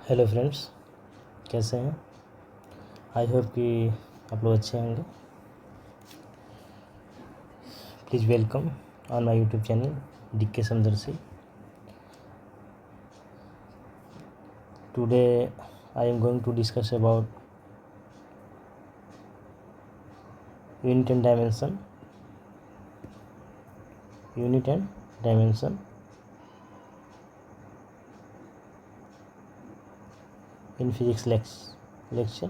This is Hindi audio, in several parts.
हेलो फ्रेंड्स, कैसे हैं। आई होप कि आप लोग अच्छे होंगे। Please welcome on my YouTube channel DK Samdarshi. Today I am going to discuss about unit and dimension in physics lecture.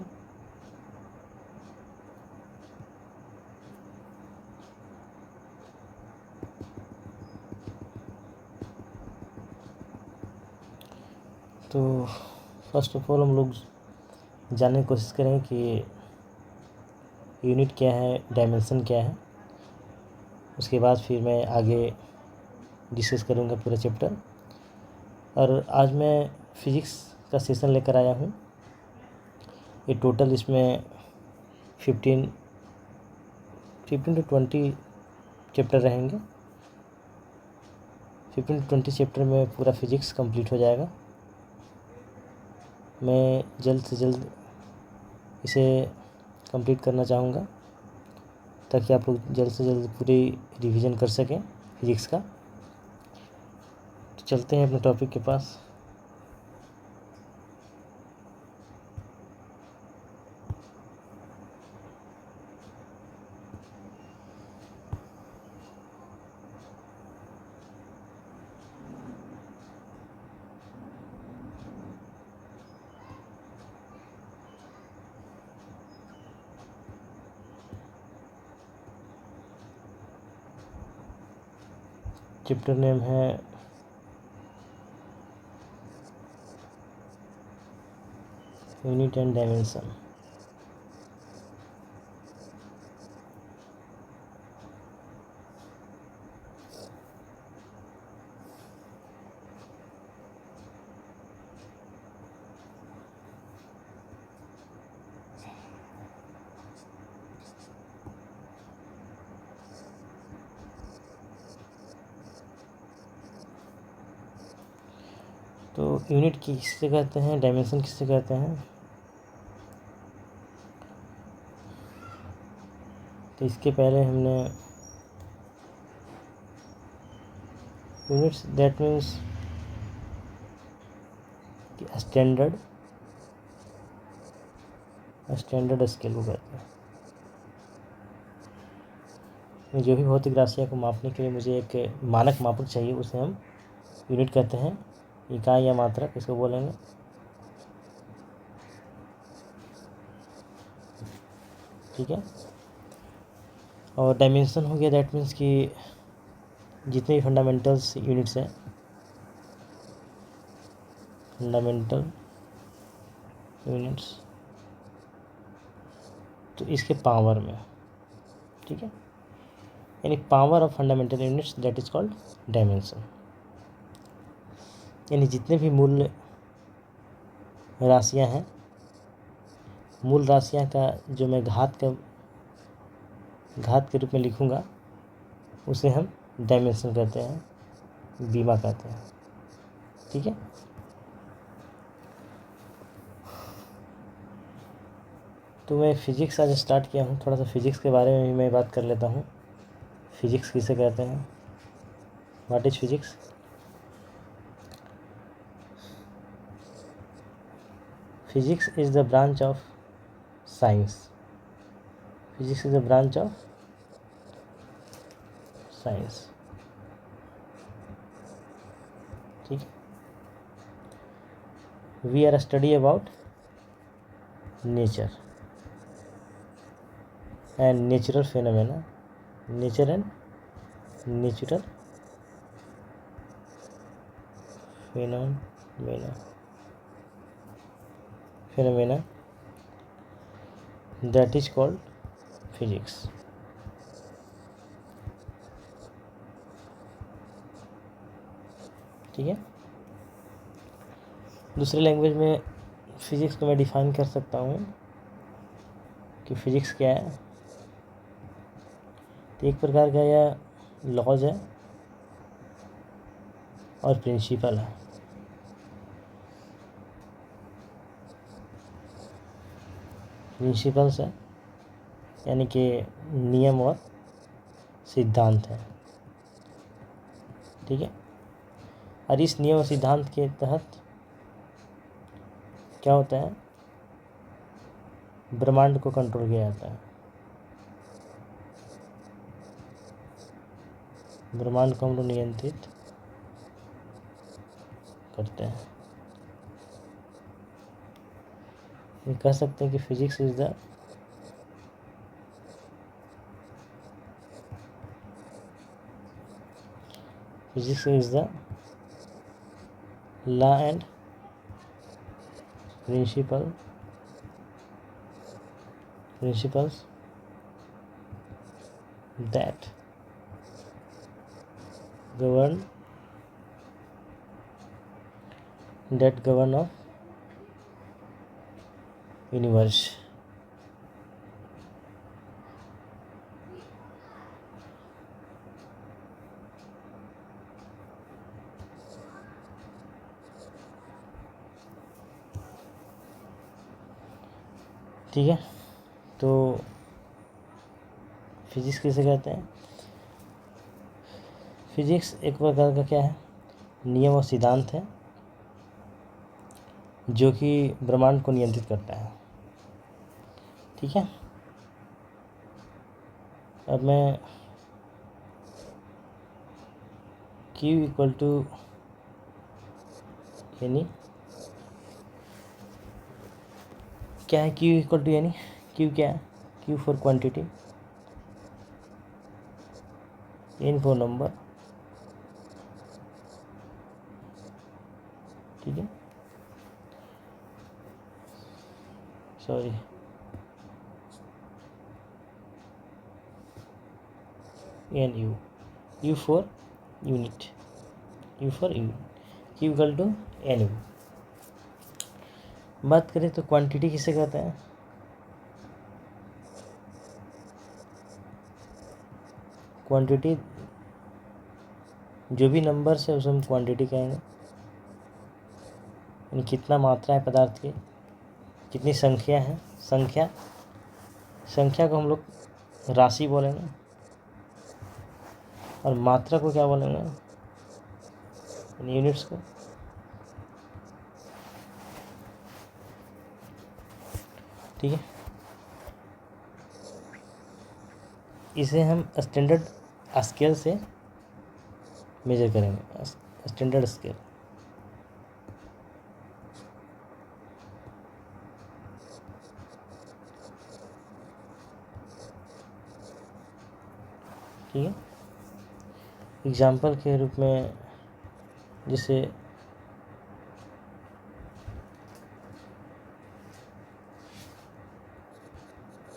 तो फर्स्ट ऑफ ऑल हम लोग जानने की कोशिश करें कि यूनिट क्या है, डायमेंशन क्या है। उसके बाद फिर मैं आगे डिस्कस करूँगा पूरा चैप्टर। और आज मैं फिज़िक्स का सेशन लेकर आया हूँ। ये टोटल इसमें 15 to 20 चैप्टर रहेंगे। 15 to 20 चैप्टर में पूरा फिज़िक्स कंप्लीट हो जाएगा। मैं जल्द से जल्द इसे कंप्लीट करना चाहूँगा ताकि आप लोग जल्द से जल्द पूरी रिवीजन कर सकें फिज़िक्स का। तो चलते हैं अपने टॉपिक के पास। चैप्टर नेम है यूनिट एंड डायमेंशन। तो यूनिट किससे कहते हैं, डायमेंशन किससे कहते हैं। तो इसके पहले हमने units that means standard scale को कहते हैं। जो भी भौतिक राशियों को मापने के लिए मुझे एक मानक मापक चाहिए, उसे हम यूनिट कहते हैं। इकाई या मात्रक इसको बोलेंगे। ठीक है। और डायमेंशन हो गया, दैट मीन्स कि जितने भी फंडामेंटल्स यूनिट्स हैं, फंडामेंटल यूनिट्स, तो इसके पावर में, ठीक है, यानी power of fundamental units that is called dimension. यानी जितने भी मूल राशियां हैं, मूल राशियां का जो मैं घात के रूप में लिखूंगा उसे हम डायमेंशन कहते हैं, बीमा कहते हैं। ठीक है। तो मैं फिज़िक्स आज स्टार्ट किया हूँ, थोड़ा सा फिज़िक्स के बारे में भी मैं बात कर लेता हूँ। फिज़िक्स किसे कहते हैं, what is physics. Physics is the branch of science. Physics is the branch of science. ठीक है। We are study about nature and natural phenomena, nature and natural phenomena that is called physics. ठीक है। दूसरे लैंग्वेज में फिज़िक्स को मैं डिफ़ाइन कर सकता हूँ कि फ़िज़िक्स क्या है। तो एक प्रकार का यह लॉज है और प्रिंसिपल है। प्रिंसिपल्स है, यानी कि नियम और सिद्धांत है। ठीक है, और इस नियम और सिद्धांत के तहत क्या होता है, ब्रह्मांड को कंट्रोल किया जाता है। ब्रह्मांड को हम लोग नियंत्रित करते हैं। ये कह सकते हैं कि physics is the law and principles that govern of universe। ठीक है, तो फिजिक्स किसे कहते हैं? फिजिक्स एक प्रकार का क्या है, नियम और सिद्धांत है जो कि ब्रह्मांड को नियंत्रित करता है। ठीक है, अब मैं Q इक्वल टू यानी क्या है, Q इक्वल टू यानी Q क्या है, Q for quantity, N for number. ठीक है, sorry, NU, U for unit, Q equal to NU। बात करें तो क्वांटिटी किसे कहते हैं? क्वांटिटी जो भी नंबर्स है उसे हम क्वांटिटी कहेंगे, यानी कितना मात्रा है पदार्थ की, कितनी संख्या है, संख्या को हम लोग राशि बोलेंगे, और मात्रा को क्या बोलेंगे, यूनिट्स को। ठीक है, इसे हम स्टैंडर्ड स्केल से मेजर करेंगे, स्टैंडर्ड स्केल। ठीक है, एग्जाम्पल के रूप में जैसे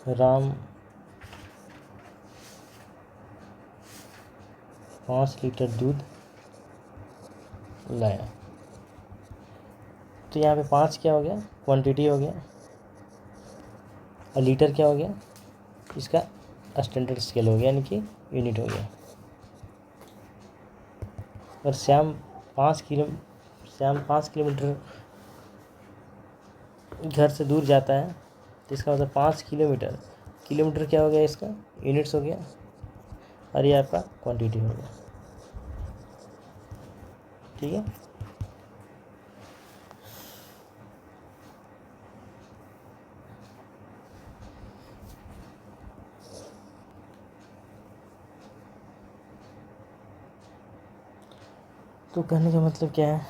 राम 5 लीटर दूध लाया, तो यहाँ पे 5 क्या हो गया, क्वांटिटी हो गया, और लीटर क्या हो गया, इसका स्टैंडर्ड स्केल हो गया, यानी कि यूनिट हो गया। और श्याम 5 किलोमीटर घर से दूर जाता है, तो इसका मतलब 5 किलोमीटर क्या हो गया, इसका यूनिट्स हो गया, और ये आपका क्वांटिटी हो गया। ठीक है, तो कहने का मतलब क्या है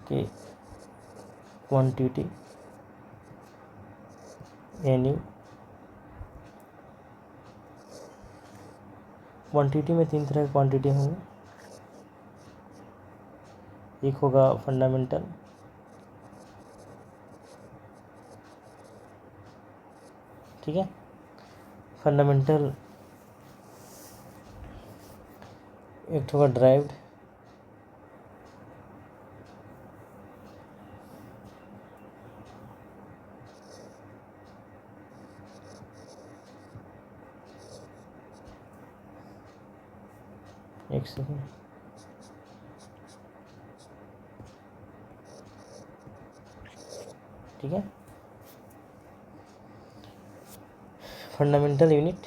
कि क्वांटिटी NU, क्वांटिटी में 3 तरह की क्वांटिटी होंगी। एक होगा फंडामेंटल, ठीक है, फंडामेंटल एक होगा ड्राइव्ड, एक सेकेंड, ठीक है। फंडामेंटल यूनिट,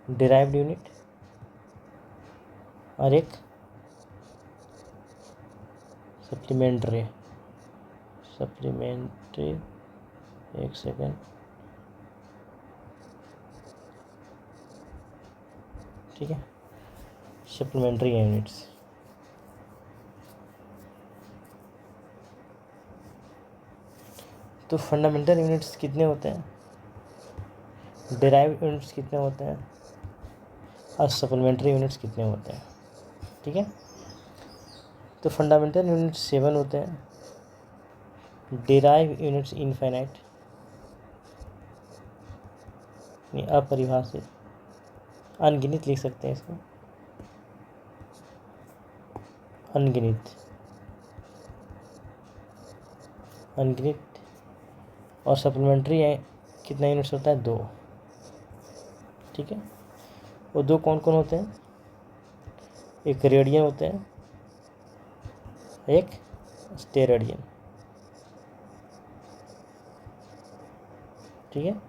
डिराइव्ड यूनिट और एक सप्लीमेंट्री, एक सेकेंड, ठीक है, सप्लीमेंट्री यूनिट्स। तो फंडामेंटल यूनिट्स कितने होते हैं, डिराइव्ड यूनिट्स कितने होते हैं और सप्लीमेंट्री यूनिट्स कितने होते हैं, ठीक है। तो फंडामेंटल यूनिट्स 7 होते हैं, डिराइव यूनिट्स इनफाइनाइट, अपरिभाषित, अनगिनत लिख सकते हैं इसको, अनगिनत, और सप्लीमेंट्री कितना यूनिट्स होता है, 2, ठीक है। वो 2 कौन कौन होते हैं, एक रेडियन होते हैं, एक स्टेरेडियन, ठीक है,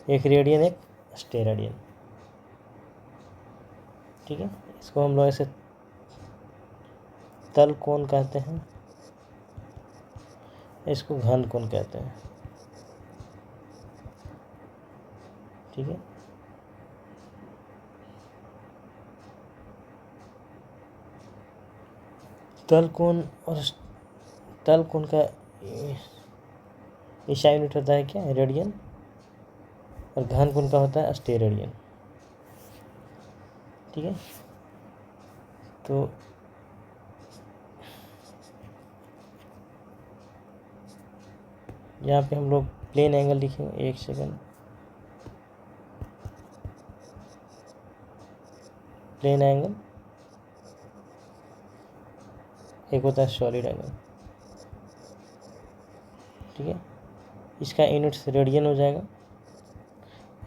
एक रेडियन एक स्टेरेडियन, ठीक है। इसको हम लोग ऐसे तल कोण कहते हैं, इसको घन कोण कहते हैं, ठीक है। तल कोण का ईसा यूनिट होता है क्या, रेडियन, और घन कोण का होता है स्टेरेडियन, ठीक है। तो यहाँ पे हम लोग प्लेन एंगल लिखेंगे, एक सेकंड, प्लेन एंगल, एक होता है सॉलिड एंगल, ठीक है। इसका यूनिट्स रेडियन हो जाएगा,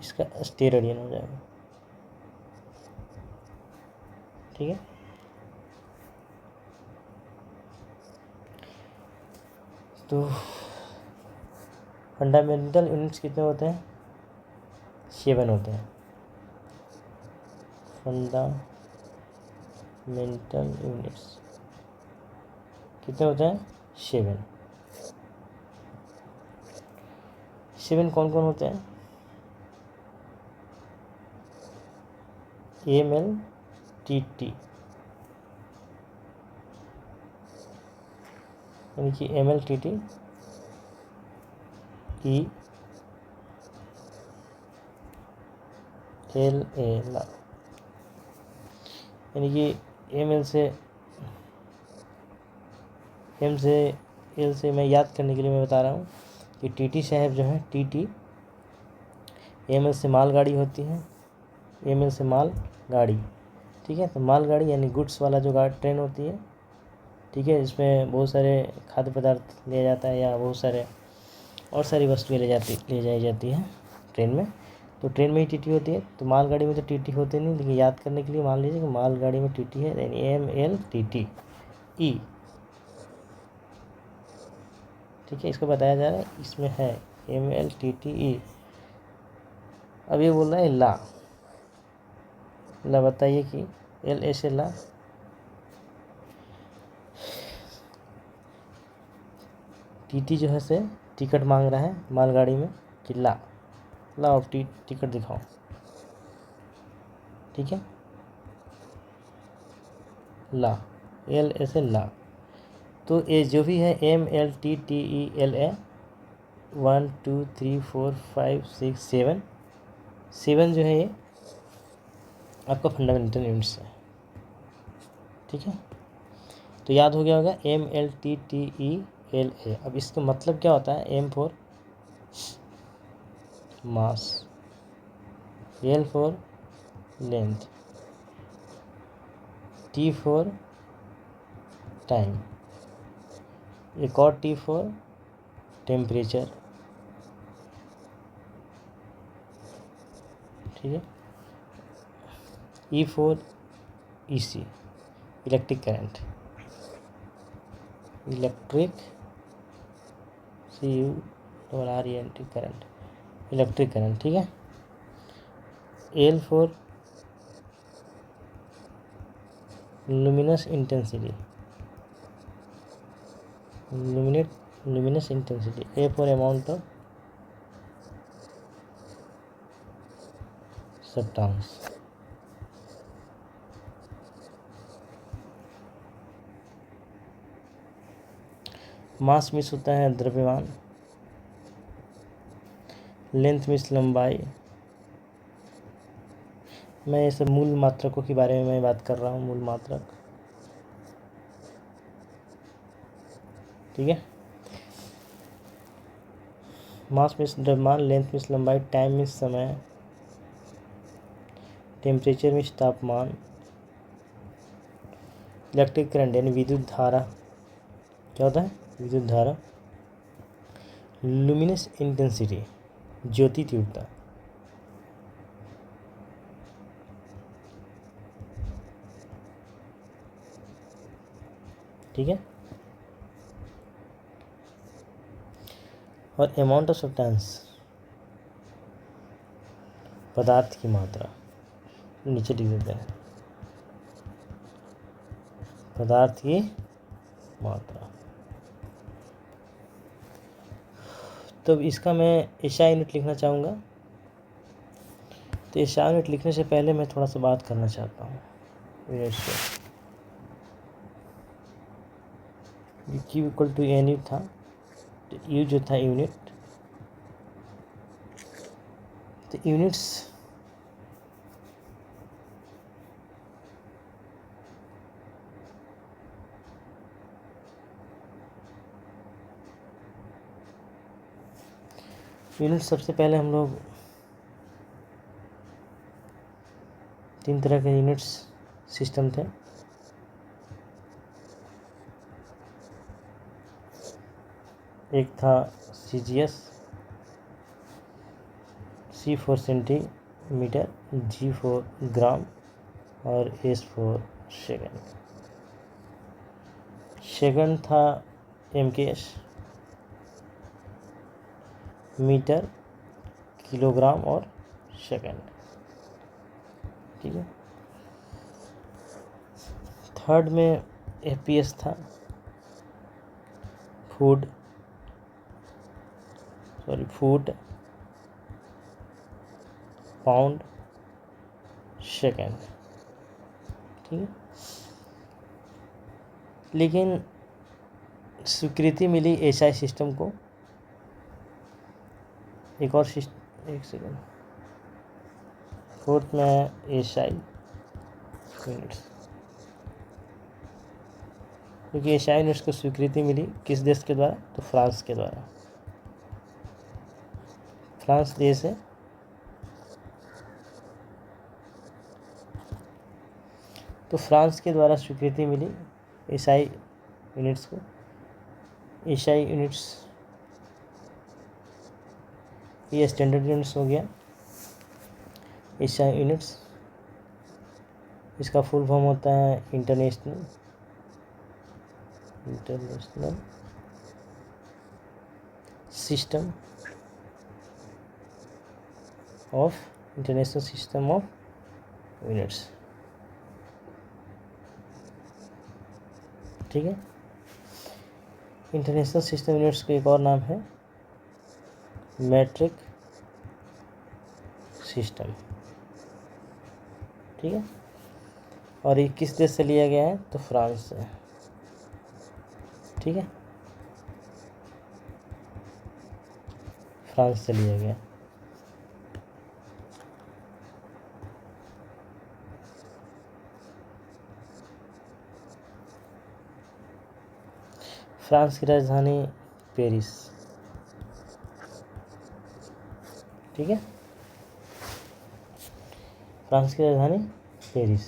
इसका स्टेरेडियन हो जाएगा, ठीक है। तो फंडामेंटल यूनिट्स कितने होते हैं, 7 होते हैं, फंडामेंटल यूनिट्स कितने होते हैं, 7 कौन कौन होते हैं, MLTT, यानी कि MLTT ELA, यानी कि एल से मैं याद करने के लिए मैं बता रहा हूँ कि TT साहब जो है, TT ML से मालगाड़ी होती है, ML से माल गाड़ी, ठीक है। तो मालगाड़ी यानी गुड्स वाला जो ट्रेन होती है, ठीक है, इसमें बहुत सारे खाद्य पदार्थ लिया जाता है या बहुत सारे और सारी वस्तुएं ले जाई जाती है ट्रेन में। तो ट्रेन में ही TT होती है, तो मालगाड़ी में तो TT होते नहीं, लेकिन याद करने के लिए मान लीजिए कि मालगाड़ी में TT है, यानी MLTT E, ठीक है। इसको बताया जा रहा है, इसमें है MLTT E। अब ये बोल रहा है ला बताइए कि L ऐसे ला, TT जो है से टिकट मांग रहा है मालगाड़ी में कि लाओ टिकट दिखाओ, ठीक है, ला, L ऐसे ला। तो ये जो भी है MLTTELA 1 2 3 4 5 6 7 जो है ये आपका फंडामेंटल यूनिट्स है, ठीक है। तो याद हो गया होगा MLTTELA। अब इसका मतलब क्या होता है, M for mass, L for length, T for time, एक और T फॉर टेम्परेचर, ठीक है, E for EC, electric current, electric CURRENT current, electric current. ठीक है। L for luminous intensity, luminous intensity। A for amount of substance। Mass means होता है द्रव्यमान, लेंथ मीन्स लंबाई। मैं ये सब मूल मात्रकों के बारे में मैं बात कर रहा हूँ, मूल मात्रक। ठीक है। मास मीन्स द्रव्यमान, लेंथ मीन्स लंबाई, टाइम मीन्स समय, टेम्परेचर मीन्स तापमान, इलेक्ट्रिक करंट यानी विद्युत धारा। क्या होता है? विद्युत धारा। लुमिनस इंटेंसिटी, ज्योति तीव्रता। ठीक है। और अमाउंट ऑफ सब्सटेंस, पदार्थ की मात्रा। नीचे लिख देते हैं, पदार्थ की मात्रा। तो इसका मैं एसआई यूनिट लिखना चाहूँगा। तो एसआई यूनिट लिखने से पहले मैं थोड़ा सा बात करना चाहता हूँ यूनिट से। Q इक्वल टू एन था, तो यू जो था यूनिट, तो यूनिट्स सबसे पहले हम लोग 3 तरह के यूनिट्स सिस्टम थे। एक था CGS, C for centimetre, G for gram और S फॉर सेकंड। सेकंड था MKS, मीटर, किलोग्राम और सेकंड। ठीक है। थर्ड में FPS था, फुट, पाउंड, सेकंड। ठीक है। लेकिन स्वीकृति मिली एसआई सिस्टम को। एक और सिस्टम, एक सेकंड, फोर्थ में एसआई यूनिट्स, क्योंकि एसआई यूनिट्स को स्वीकृति मिली किस देश के द्वारा? तो फ्रांस के द्वारा। फ्रांस देश है। तो फ्रांस के द्वारा स्वीकृति मिली एसआई यूनिट्स को। एसआई यूनिट्स ये स्टैंडर्ड यूनिट्स हो गया एसआई यूनिट्स। इसका फुल फॉर्म होता है इंटरनेशनल सिस्टम ऑफ यूनिट्स। ठीक है। इंटरनेशनल सिस्टम यूनिट्स का एक और नाम है मैट्रिक सिस्टम। ठीक है। और ये किस देश से लिया गया है? तो फ्रांस से। ठीक है। फ्रांस से लिया गया। फ्रांस की राजधानी पेरिस। ठीक है। फ्रांस की राजधानी पेरिस।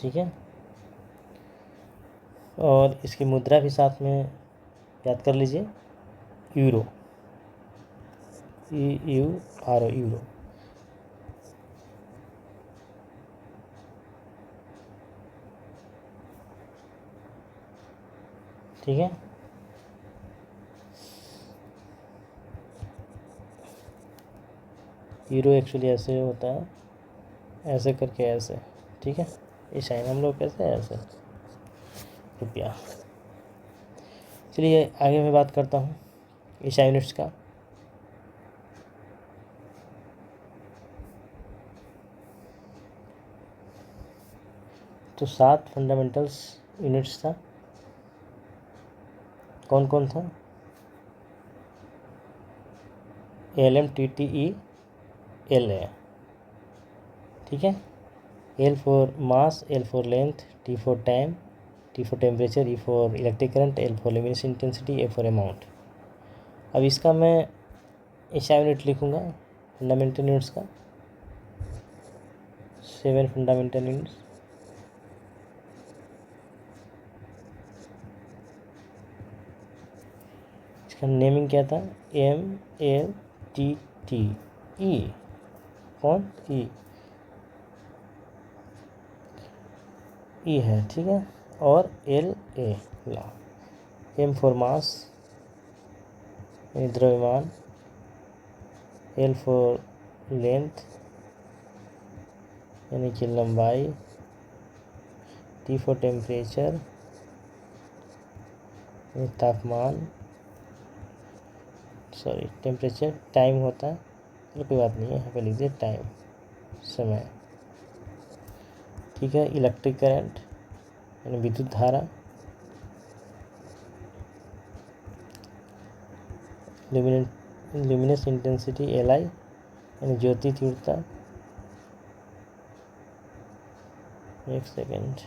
ठीक है। और इसकी मुद्रा भी साथ में याद कर लीजिए, यूरो। EURO euro. ठीक है, यूरो एक्चुअली ऐसे होता है, ऐसे करके ऐसे। ठीक है, ये साइन हम लोग कैसे ऐसे रुपया। चलिए आगे मैं बात करता हूँ ईसा यूनिट्स का। तो 7 फंडामेंटल्स यूनिट्स था। कौन कौन था? ALM TTE LA। ठीक है, L for mass, L for length, T for time, T for temperature, E for electric current, L for luminous intensity, A for amount. अब इसका मैं ईसा यूनिट लिखूँगा फंडामेंटल यूनिट्स का। 7 फंडामेंटल यूनिट्स। इसका नेमिंग क्या था? MLTTE। कौन? E है। ठीक है, और LA ला। M फॉर मास यानी द्रव्यमान, L फॉर लेंथ यानी कि लंबाई, T फॉर टेम्परेचर यानी तापमान, सॉरी टेम्परेचर, टाइम होता है, चलो कोई बात नहीं है, यहाँ पे लिख दिए टाइम, समय। ठीक है, इलेक्ट्रिक करंट यानी विद्युत धारा, ल्यूमिनस इंटेंसिटी LI यानी ज्योति तीव्रता। एक सेकेंड,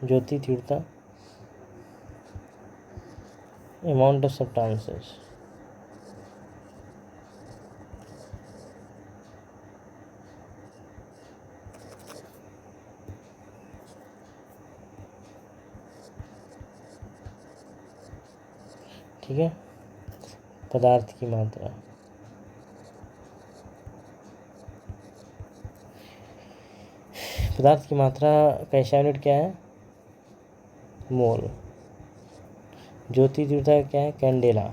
ज्योति तीव्रता, अमाउंट ऑफ सब्सटेंसेस। ठीक है, पदार्थ की मात्रा। पदार्थ की मात्रा का ईसा यूनिट क्या है? मोल। ज्योति तीव्रता क्या है? कैंडेला।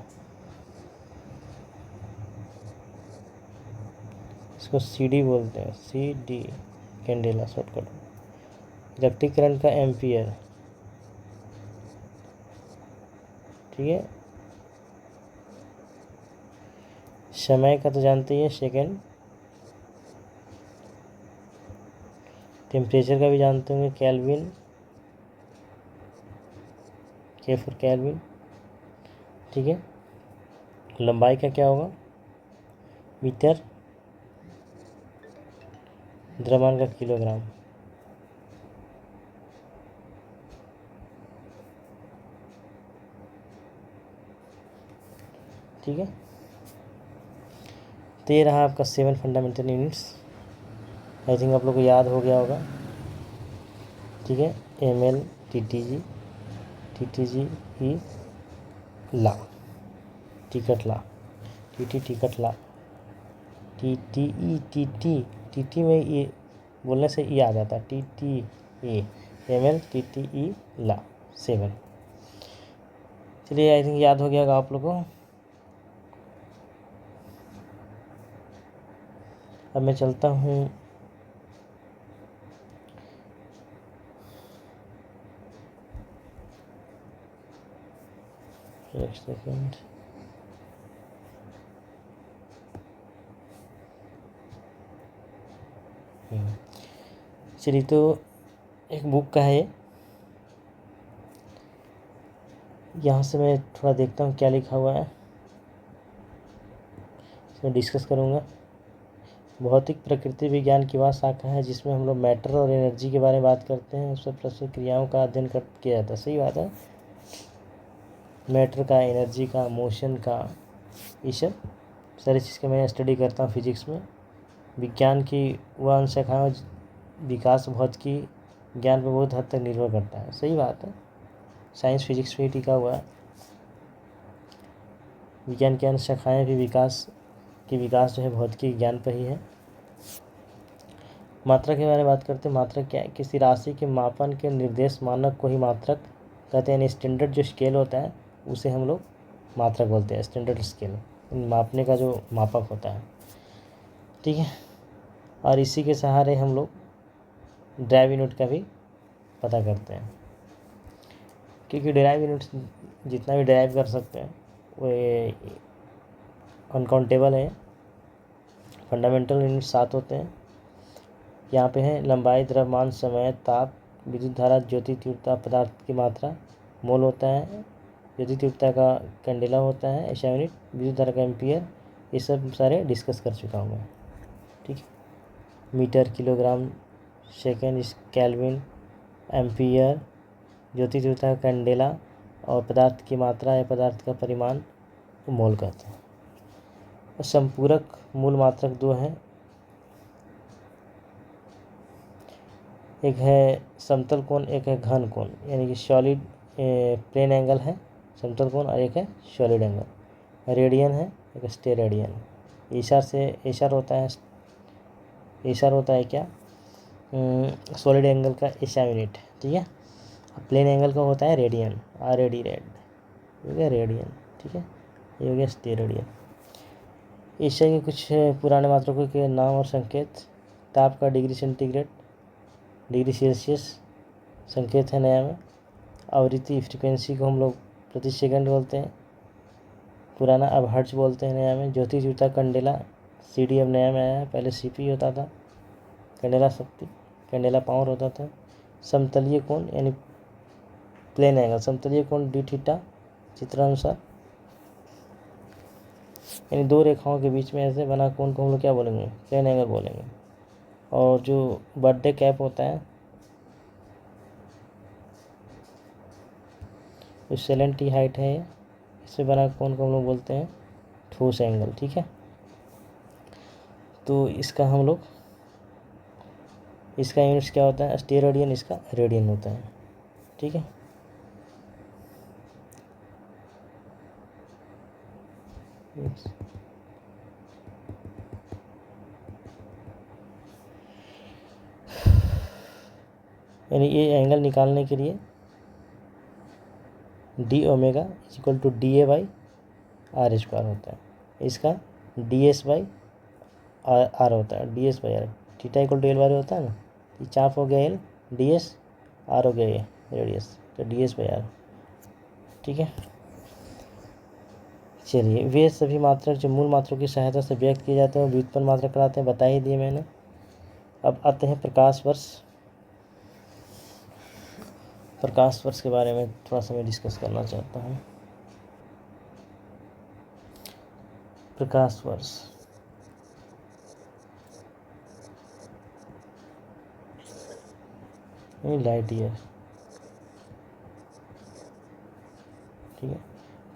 इसको CD बोलते हैं, CD candela shortcut. Electric current का एम्पियर। ठीक है, समय का तो जानते ही है, सेकेंड। टेम्परेचर का भी जानते होंगे, केल्विन, K फॉर केल्विन। ठीक है, लंबाई का क्या होगा? मीटर। द्रव्यमान का किलोग्राम। ठीक है, तो ये रहा आपका 7 फंडामेंटल यूनिट्स। आई थिंक आप लोग को याद हो गया होगा। ठीक है, ML TTG TTG ला, टिकट ला, TT टिकट ला, TT में ये बोलने से ये आ जाता है, TTE ML TTE ला 7। चलिए आई थिंक याद हो गया होगा आप लोगों को। अब मैं चलता हूँ एक सेकेंड। चलिए, तो एक बुक का है, यहाँ से मैं थोड़ा देखता हूँ क्या लिखा हुआ है, इसमें डिस्कस करूँगा। भौतिक प्रकृति विज्ञान की वह शाखा है जिसमें हम लोग मैटर और एनर्जी के बारे में बात करते हैं, उसमें प्रस्तुत क्रियाओं का अध्ययन किया जाता है। सही बात है, मैटर का, एनर्जी का, मोशन का, ये सब सारी चीज़ का मैं स्टडी करता हूँ फिजिक्स में। विज्ञान की वह शाखाएं विकास भौतिकी ज्ञान पर बहुत हद तक निर्भर करता है। सही बात है, साइंस फिजिक्स पे ही टिका हुआ है। विज्ञान की अन्य शाखाएँ भी विकास जो है भौतिकी ज्ञान पर ही है। मात्रा के बारे में बात करते हैं। मात्रक क्या है? किसी राशि के मापन के निर्देश मानक को ही मात्रक कहते हैं। यानी स्टैंडर्ड जो स्केल होता है उसे हम लोग मात्रक बोलते हैं, स्टैंडर्ड स्केल मापने का जो मापक होता है, ठीक है। और इसी के सहारे हम लोग ड्राइव यूनिट का भी पता करते हैं, क्योंकि ड्राइव यूनिट जितना भी ड्राइव कर सकते हैं वो अनकाउंटेबल है। फंडामेंटल यूनिट 7 होते हैं। यहाँ पे है लंबाई, द्रव्यमान, समय, ताप, विद्युत धारा, ज्योति तीव्रता, पदार्थ की मात्रा, मोल होता है। ज्योति तीव्रता का कैंडेला होता है, एसआई यूनिट, विद्युत धारा का एम्पियर। ये सब सारे डिस्कस कर चुका हूँ मैं, ठीक है। Metre, kilogram, second, kelvin, ampere, ज्योति तीव्रता का कैंडेला और पदार्थ की मात्रा या पदार्थ का परिमाण को मोल कहते हैं। और संपूरक मूल मात्रक दो हैं, एक है समतल कोण, एक है घन कोण। यानी कि सॉलिड प्लेन एंगल है समतल कोण और एक है सॉलिड एंगल। रेडियन है, एक स्टेरेडियन। एसआर होता है क्या? सॉलिड एंगल का एसआई यूनिट, ठीक है। प्लेन एंगल का होता है रेडियन, RAD रेड, हो गया रेडियन, ठीक है। ये हो गया स्टेरेडियन। एशिया के कुछ पुराने मात्रकों के नाम और संकेत। ताप का डिग्री सेंटीग्रेड, डिग्री सेल्सियस संकेत है नया में। आवृत्ति फ्रीक्वेंसी को हम लोग प्रति सेकंड बोलते हैं, पुराना अब हर्ट्ज बोलते हैं नया में। ज्योति तीव्रता कैंडेला, CD अब नया में आया है, पहले CP होता था। कैंडेला शक्ति, कैंडेला पावर होता था। समतलीय कोण यानी प्लेन एंगल, समतलीय कोण d थीटा चित्रानुसार, यानी दो रेखाओं के बीच में ऐसे बना कोण को हम लोग क्या बोलेंगे? प्लेन एंगल बोलेंगे। और जो बर्थडे कैप होता है, जो सेलेंट की हाइट है, इससे बना कोण को हम लोग बोलते हैं ठोस एंगल, ठीक है। तो इसका यूनिट्स क्या होता है? स्टेरेडियन, इसका रेडियन होता है, ठीक है। यानी ये एंगल निकालने के लिए d omega equal to DA/r² होता है। इसका DS/r होता है, DS/r। Theta equal to L/r होता है ना, ये चाप हो गया L, DS, R हो गया ये रेडियस, तो DS/r, ठीक है। चलिए, वे सभी मात्रक जो मूल मात्रों की सहायता से व्यक्त किए जाते हैं वो व्युत्पन्न मात्रक कराते हैं, बता ही दिए मैंने। अब आते हैं प्रकाश वर्ष। प्रकाश वर्ष के बारे में थोड़ा सा मैं डिस्कस करना चाहता हूँ। प्रकाश वर्ष लाइट ईयर, ठीक है।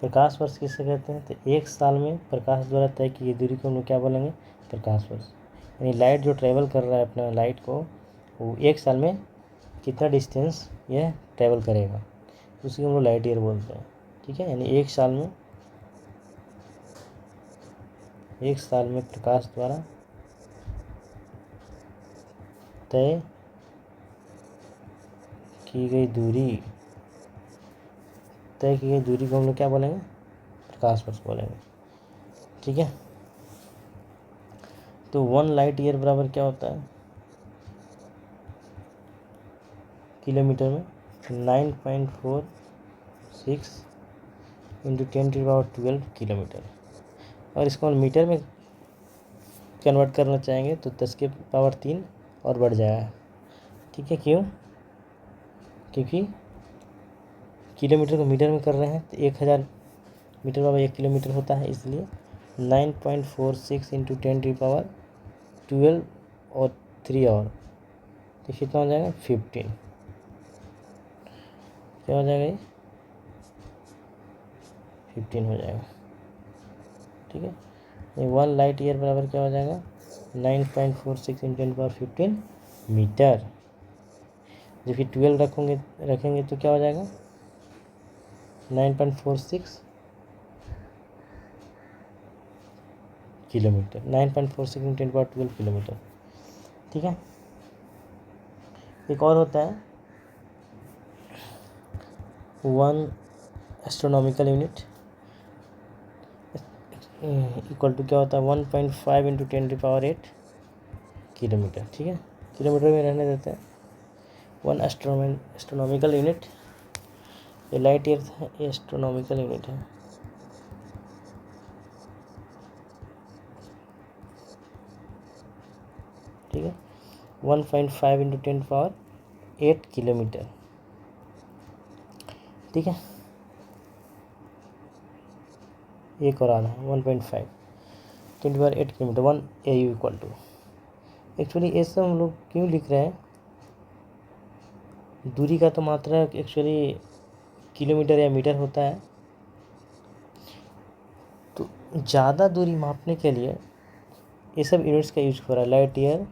प्रकाश वर्ष किसे कहते हैं? तो एक साल में प्रकाश द्वारा तय की गई दूरी को हम लोग क्या बोलेंगे? प्रकाश वर्ष। यानी लाइट जो ट्रेवल कर रहा है अपना लाइट को, वो एक साल में कितना डिस्टेंस यह ट्रेवल करेगा, उसी को हम लोग लाइट ईयर बोलते हैं, ठीक है। यानी एक साल में प्रकाश द्वारा तय की गई दूरी को हम लोग क्या बोलेंगे? प्रकाश वर्ष बोलेंगे, ठीक है। तो 1 लाइट ईयर बराबर क्या होता है किलोमीटर में? 9.46 इंटू 10⁻12 किलोमीटर। और इसको हम मीटर में कन्वर्ट करना चाहेंगे तो 10⁻3 और बढ़ जाएगा, ठीक है। क्यों? क्योंकि किलोमीटर को मीटर में कर रहे हैं तो 1000 मीटर बराबर 1 किलोमीटर होता है, इसलिए 9.46 इंटू 10⁻12 और 3 और तो कितना हो जाएगा? 15। क्या हो जाएगा? ये 15 हो जाएगा, ठीक है। ये 1 लाइट ईयर बराबर क्या हो जाएगा? 9.46 इंटू 10⁻15 मीटर। जब फिर 12 रखेंगे तो क्या हो जाएगा 9.46 किलोमीटर, 9.46 × 10⁻12 किलोमीटर। ठीक है। एक और होता है 1 एस्ट्रोनॉमिकल यूनिट इक्वल टू क्या होता है 1.5 × 10⁸ किलोमीटर। ठीक है, किलोमीटर में रहने देते हैं। 1 एस्ट्रोनॉमिकल यूनिट, ये लाइट ईयर था, ये एस्ट्रोनॉमिकल यूनिट है। ठीक है, 1.5 × 10⁸ किलोमीटर। ठीक है, एक और आना है 1.5 10⁸ kilometre 1 AU equal to. Actually ये सब हम लोग क्यों लिख रहे हैं, दूरी का तो मात्रा एक्चुअली किलोमीटर या मीटर होता है, तो ज़्यादा दूरी मापने के लिए ये सब यूनिट्स का यूज हो रहा है। लाइट ईयर,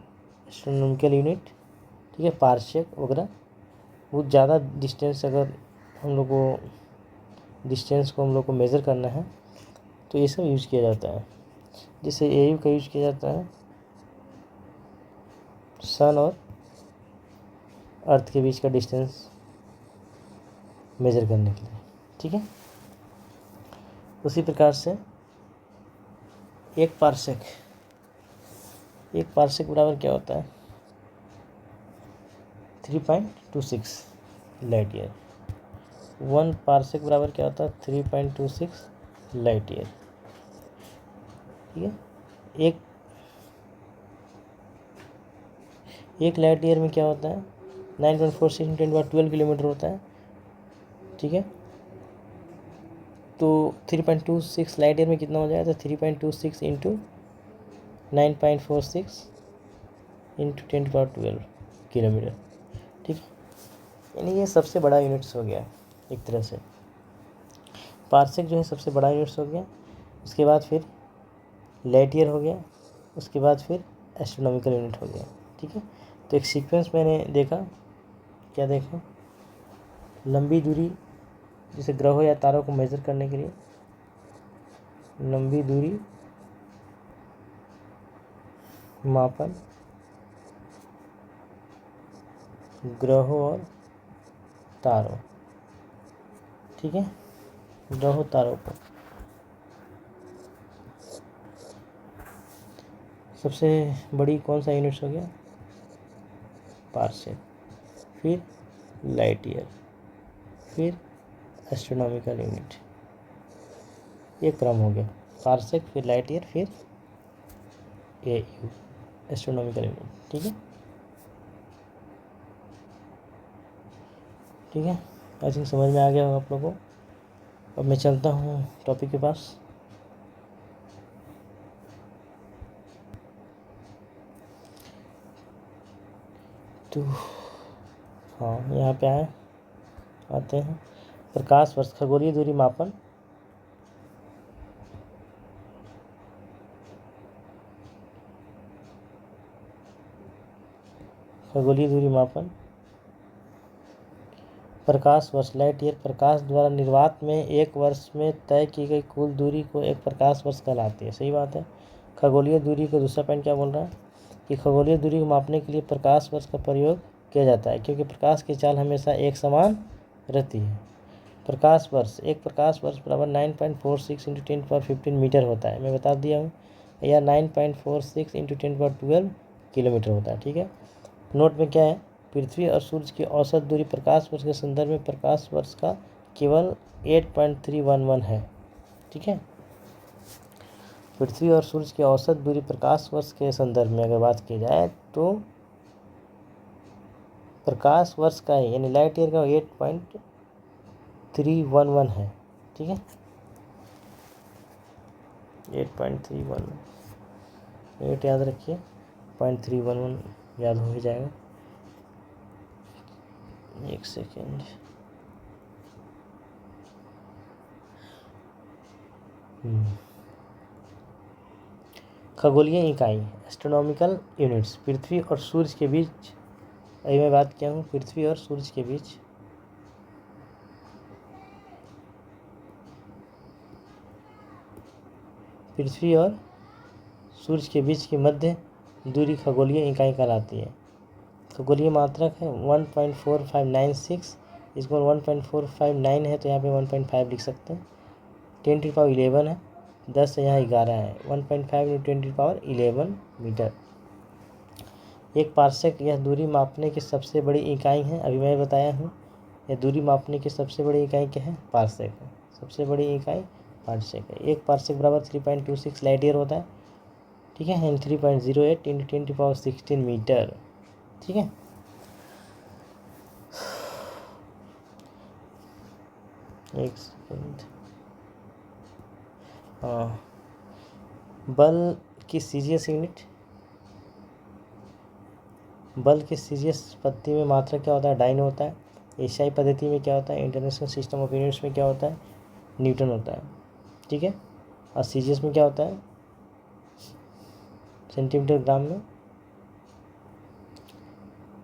एस्ट्रोनॉमिकल यूनिट, ठीक है, पारसेक वगैरह। बहुत ज़्यादा डिस्टेंस अगर हम लोग को डिस्टेंस को हम लोग को मेज़र करना है तो ये सब यूज किया जाता है। जैसे AU का यूज किया जाता है सन और अर्थ के बीच का डिस्टेंस मेज़र करने के लिए। ठीक है, उसी प्रकार से एक पारसेक बराबर क्या होता है 3.26 लाइट ईयर। 1 पारसेक बराबर क्या होता है 3.26 लाइट ईयर। ठीक है, एक लाइट ईयर में क्या होता है 9.46 × 10⁻12 किलोमीटर होता है। ठीक है, तो 3.26 लाइट ईयर में कितना हो जाएगा, तो 3.26 × 9.46 × 10⁻12 किलोमीटर। ठीक है, यानी ये सबसे बड़ा यूनिट्स हो गया एक तरह से। पारसेक जो है सबसे बड़ा यूनिट्स हो गया, उसके बाद फिर लाइट ईयर हो गया, उसके बाद फिर एस्ट्रोनॉमिकल यूनिट हो गया। ठीक है, तो एक सीक्वेंस मैंने देखा, क्या देखा, लंबी दूरी जैसे ग्रहों या तारों को मेज़र करने के लिए लंबी दूरी मापन ग्रहों और तारों। ठीक है, ग्रहों तारों को सबसे बड़ी कौन सा यूनिट्स हो गया पारसेक, फिर लाइट ईयर, फिर एस्ट्रोनॉमिकल यूनिट। ये क्रम हो गया, पारसेक, फिर लाइट ईयर, फिर AU एस्ट्रोनॉमिकल यूनिट। ठीक है, ठीक है, आई थिंक समझ में आ गया होगा आप लोगों को। अब मैं चलता हूँ टॉपिक के पास। तो हाँ, यहाँ पे आते हैं प्रकाश वर्ष खगोलीय दूरी मापन। खगोलीय दूरी मापन प्रकाश वर्ष लाइट ईयर प्रकाश द्वारा निर्वात में एक वर्ष में तय की गई कुल दूरी को एक प्रकाश वर्ष कहलाती है। सही बात है। खगोलीय दूरी का दूसरा पॉइंट क्या बोल रहा है कि खगोलीय दूरी को मापने के लिए प्रकाश वर्ष का प्रयोग किया जाता है, क्योंकि प्रकाश की चाल हमेशा एक समान रहती है। प्रकाश वर्ष, एक प्रकाश वर्ष बराबर 9.46 × 10⁻15 मीटर होता है। मैं बता दिया हूँ, या 9.46 × 10⁻12 किलोमीटर होता है। ठीक है, नोट में क्या है, पृथ्वी और सूर्य की औसत दूरी प्रकाश वर्ष के संदर्भ में प्रकाश वर्ष का केवल 8.311 है। ठीक है, पृथ्वी और सूर्य की औसत दूरी प्रकाश वर्ष के संदर्भ में अगर बात की जाए तो प्रकाश वर्ष का है, यानी लाइट ईयर का 8.311 है। ठीक है, 8.311, 8 याद रखिए, 0.311 याद हो ही जाएगा। एक सेकेंड, खगोलीय इकाई एस्ट्रोनॉमिकल यूनिट्स पृथ्वी और सूर्य के बीच अभी मैं बात किया हूँ पृथ्वी और सूरज के बीच। पृथ्वी और सूरज के बीच की मध्य दूरी खगोलीय इकाई कहलाती है। खगोलीय मात्रक है 1.4596, इसको 1.459 है तो यहाँ पे 1.5 लिख सकते हैं। 10⁻11 है, 10 है, यहाँ 11 है, 1.5 × 10⁻11 मीटर। एक पार्सेक यह दूरी मापने की सबसे बड़ी इकाई है। अभी मैं बताया हूँ यह दूरी मापने की सबसे बड़ी इकाई क्या है? पार्सेक है। सबसे बड़ी इकाई पार्सेक है। एक पार्सेक बराबर 3.26 लाइट ईयर होता है, ठीक है, एंड 3.08 × 10⁻16 मीटर, ठीक है। एक सेकेंड। हाँ, बल की सीजीएस यूनिट, बल की सीजीएस पद्धति में मात्रक क्या होता है? डाइन होता है। एशियाई पद्धति में क्या होता है? इंटरनेशनल सिस्टम ऑफ यूनिट्स में क्या होता है? न्यूटन होता है, ठीक है। और सीजीएस में क्या होता है? सेंटीमीटर ग्राम में।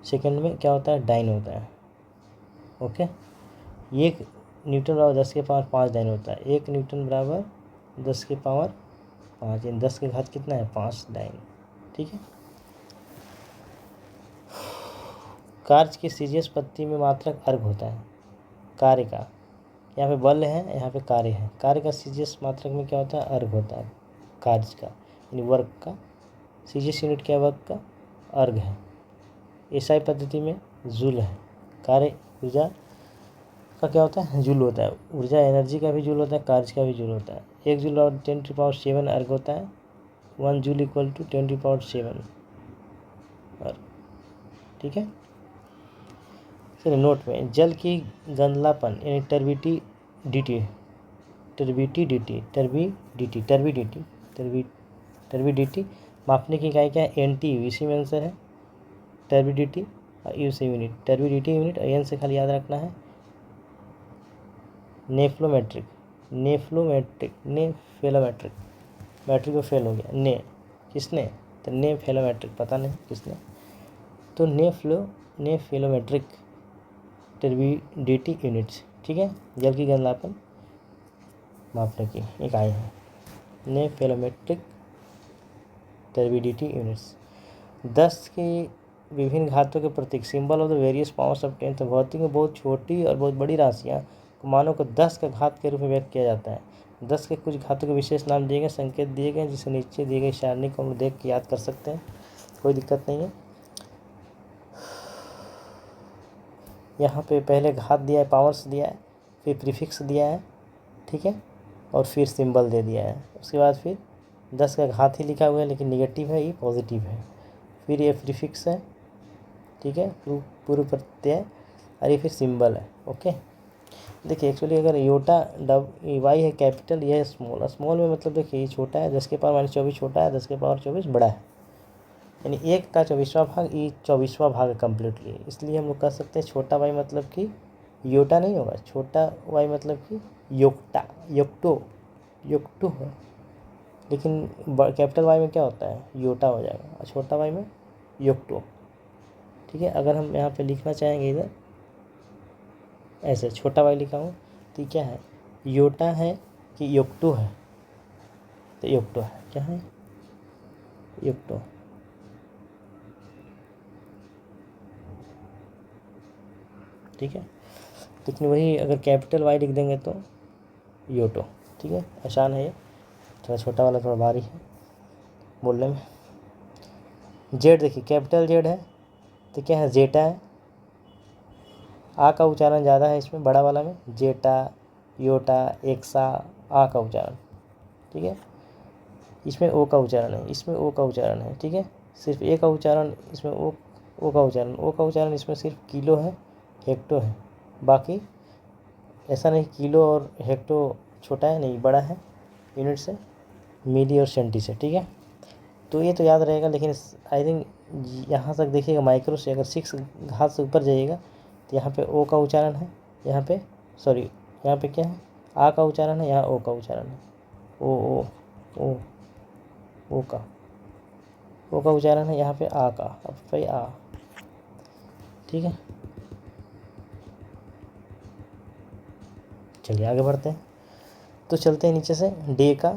सेकंड में क्या होता है? डाइन होता है, ओके। एक न्यूटन बराबर 10⁵ डाइन होता है। 1 न्यूटन बराबर 10⁵5, यानी 10 के घात कितना है? 5 डाइन, ठीक है। कार्य की सीजीएस पद्धति में मात्रक अर्घ होता है। कार्य का, यहाँ पे बल है, यहाँ पे कार्य है। कार्य का सीजीएस मात्रक में क्या होता है? अर्घ होता है। कार्य का यानी वर्क का सीजीएस यूनिट क्या है? वर्क का अर्घ है। एसआई पद्धति में जूल है। कार्य ऊर्जा का क्या होता है? जूल होता है। ऊर्जा एनर्जी का भी जूल होता है, कार्य का भी जूल होता है। 1 जूल और 10⁻7 अर्घ होता है। 1 जूल = 10⁻7 अर्घ, ठीक है। चलिए नोट में, जल की गंधलापन यानी टर्बिडिटी मापने की इकाई क्या है? एनटीयू, इसी में आंसर है। टर्बिडिटी और यू से यूनिट, टर्बिडिटी यूनिट और एन से खाली याद रखना है। नेफ्लोमेट्रिक, मैट्रिक को फेल हो गया, ने किसने? तो नेफ्लोमेट्रिक, पता नहीं किसने। तो नेफ्लोमेट्रिक टर्बिडिटी यूनिट्स, ठीक है, जल की गंधलापन मापने की इकाई है। नेफ्लोमेट्रिक टर्बिडिटी यूनिट्स। 10 के विभिन्न घातों के प्रतीक, symbol of the various powers of 10। भौतिक में बहुत छोटी और बहुत बड़ी राशियाँ मानों को 10 का घात के रूप में व्यक्त किया जाता है। 10 के कुछ घातों के विशेष नाम दिए गए, संकेत दिए गए, जिसे नीचे दिए गए सारणी को हम देख के याद कर सकते हैं, कोई दिक्कत नहीं है। यहाँ पे पहले घात दिया है, पावर्स दिया है, फिर प्रीफिक्स दिया है, ठीक है, और फिर सिंबल दे दिया है। उसके बाद फिर 10 का घात ही लिखा हुआ है, लेकिन निगेटिव है, ये पॉजिटिव है। फिर ये प्रीफिक्स है, ठीक है, पूर्व प्रत्यय, और ये फिर सिंबल है, ओके। देखिए एक्चुअली अगर योटा वाई है कैपिटल, यह है स्मॉल। स्मॉल में मतलब देखिए ये छोटा है, 10⁻24 छोटा है, 10⁻24 बड़ा है, यानी 1 का 24वां भाग, ये 24वां भाग है कम्प्लीटली। इसलिए हम लोग कह सकते हैं छोटा वाई मतलब कि योटा नहीं होगा, छोटा वाई मतलब कि योक्टो है। लेकिन कैपिटल वाई में क्या होता है? योटा हो जाएगा, और छोटा वाई में योक्टो, ठीक है। अगर हम यहाँ पे लिखना चाहेंगे इधर ऐसे छोटा वाई लिखा हूँ, तो क्या है? योटा है कि योक्टो है? तो योक्टो है, क्या है? योक्टो, ठीक है। लेकिन वही अगर कैपिटल वाई लिख देंगे तो योटो, ठीक है। आसान है ये, थोड़ा छोटा वाला थोड़ा भारी है बोलने में। जेड देखिए कैपिटल जेड है तो क्या है? जेटा है। आ का उच्चारण ज़्यादा है इसमें, बड़ा वाला में, जेटा, योटा, एक्सा, आ का उच्चारण, ठीक है। इसमें ओ का उच्चारण है, इसमें ओ का उच्चारण है, ठीक है। सिर्फ ए का उच्चारण इसमें ओ का उच्चारण, ओ का उच्चारण इसमें सिर्फ किलो है, हेक्टो है। बाकी ऐसा नहीं किलो और हेक्टो छोटा है, नहीं बड़ा है यूनिट से, मिली और सेंटी से, ठीक है। तो ये तो याद रहेगा, लेकिन आई थिंक यहाँ तक देखिएगा माइक्रो से अगर 6 घात से ऊपर जाइएगा तो यहाँ पे ओ का उच्चारण है, यहाँ पे सॉरी यहाँ पे क्या है? आ का उच्चारण है, यहाँ ओ का उच्चारण है, ओ ओ ओ का उच्चारण है, यहाँ पे आ का, अब भाई आ, ठीक है, चलिए आगे बढ़ते हैं। तो चलते हैं नीचे से। डेका,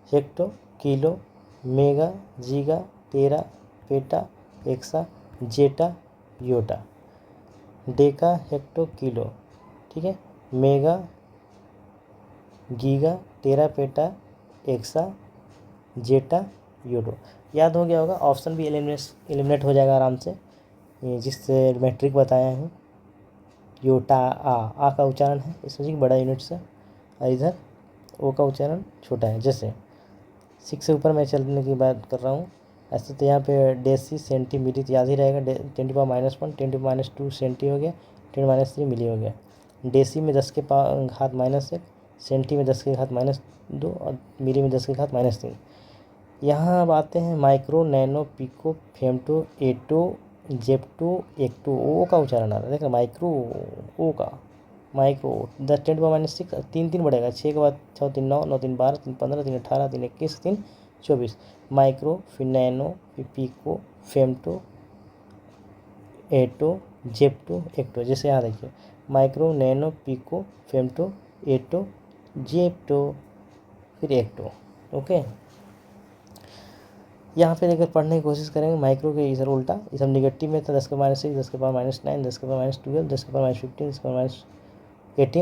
हेक्टो, किलो, मेगा, जीगा, टेरा, पेटा, एक्सा, जेटा, योटा। डेका, हेक्टो, किलो, ठीक है, मेगा, गीगा, टेरा, पेटा, एक्सा, जेटा, योटो। याद हो गया होगा, ऑप्शन भी एलिमिनेट हो जाएगा आराम से। ये जिससे मैट्रिक बताया हूँ, योटा आ का उच्चारण है इसमें बड़ा यूनिट से, और इधर ओ का उच्चारण छोटा है। जैसे 6 से ऊपर मैं चलने की बात कर रहा हूँ। ऐसे तो यहाँ पे डेसी, सेंटी, मिली तो याद ही रहेगा। 10⁻⁻1, 10⁻2 सेंटी हो गया, 10⁻3 मिली हो गया। डेसी में 10 के घात -1, सेंटी में 10 के घात -2 और मिली में 10 के घात -3। यहाँ अब आते हैं माइक्रो, नैनो, पिको, फेमटो, एटो, जेप्टो, एक्टो। ओ का उच्चारण आ रहा है, देखो माइक्रो, ओ का माइक्रो। 10⁻6 तीन तीन बढ़ेगा, 6 के बाद 6 3 9, 9 3 12, 3 15, 3 18, 3 21, 3 24। माइक्रो, फिर नैनो, फिर पिको, फेमटो, एटो, जेप्टो, एक्टो। जैसे यहाँ देखिए, माइक्रो, नैनो, पिको, फेमटो, एटो, जेप्टो, फिर एक्टो। ओके, यहाँ पे अगर पढ़ने की कोशिश करेंगे, माइक्रो के इधर उल्टा, इधर निगेटिव में था 10⁻6, 10⁻9, 10⁻12, 10⁻15, 10⁻18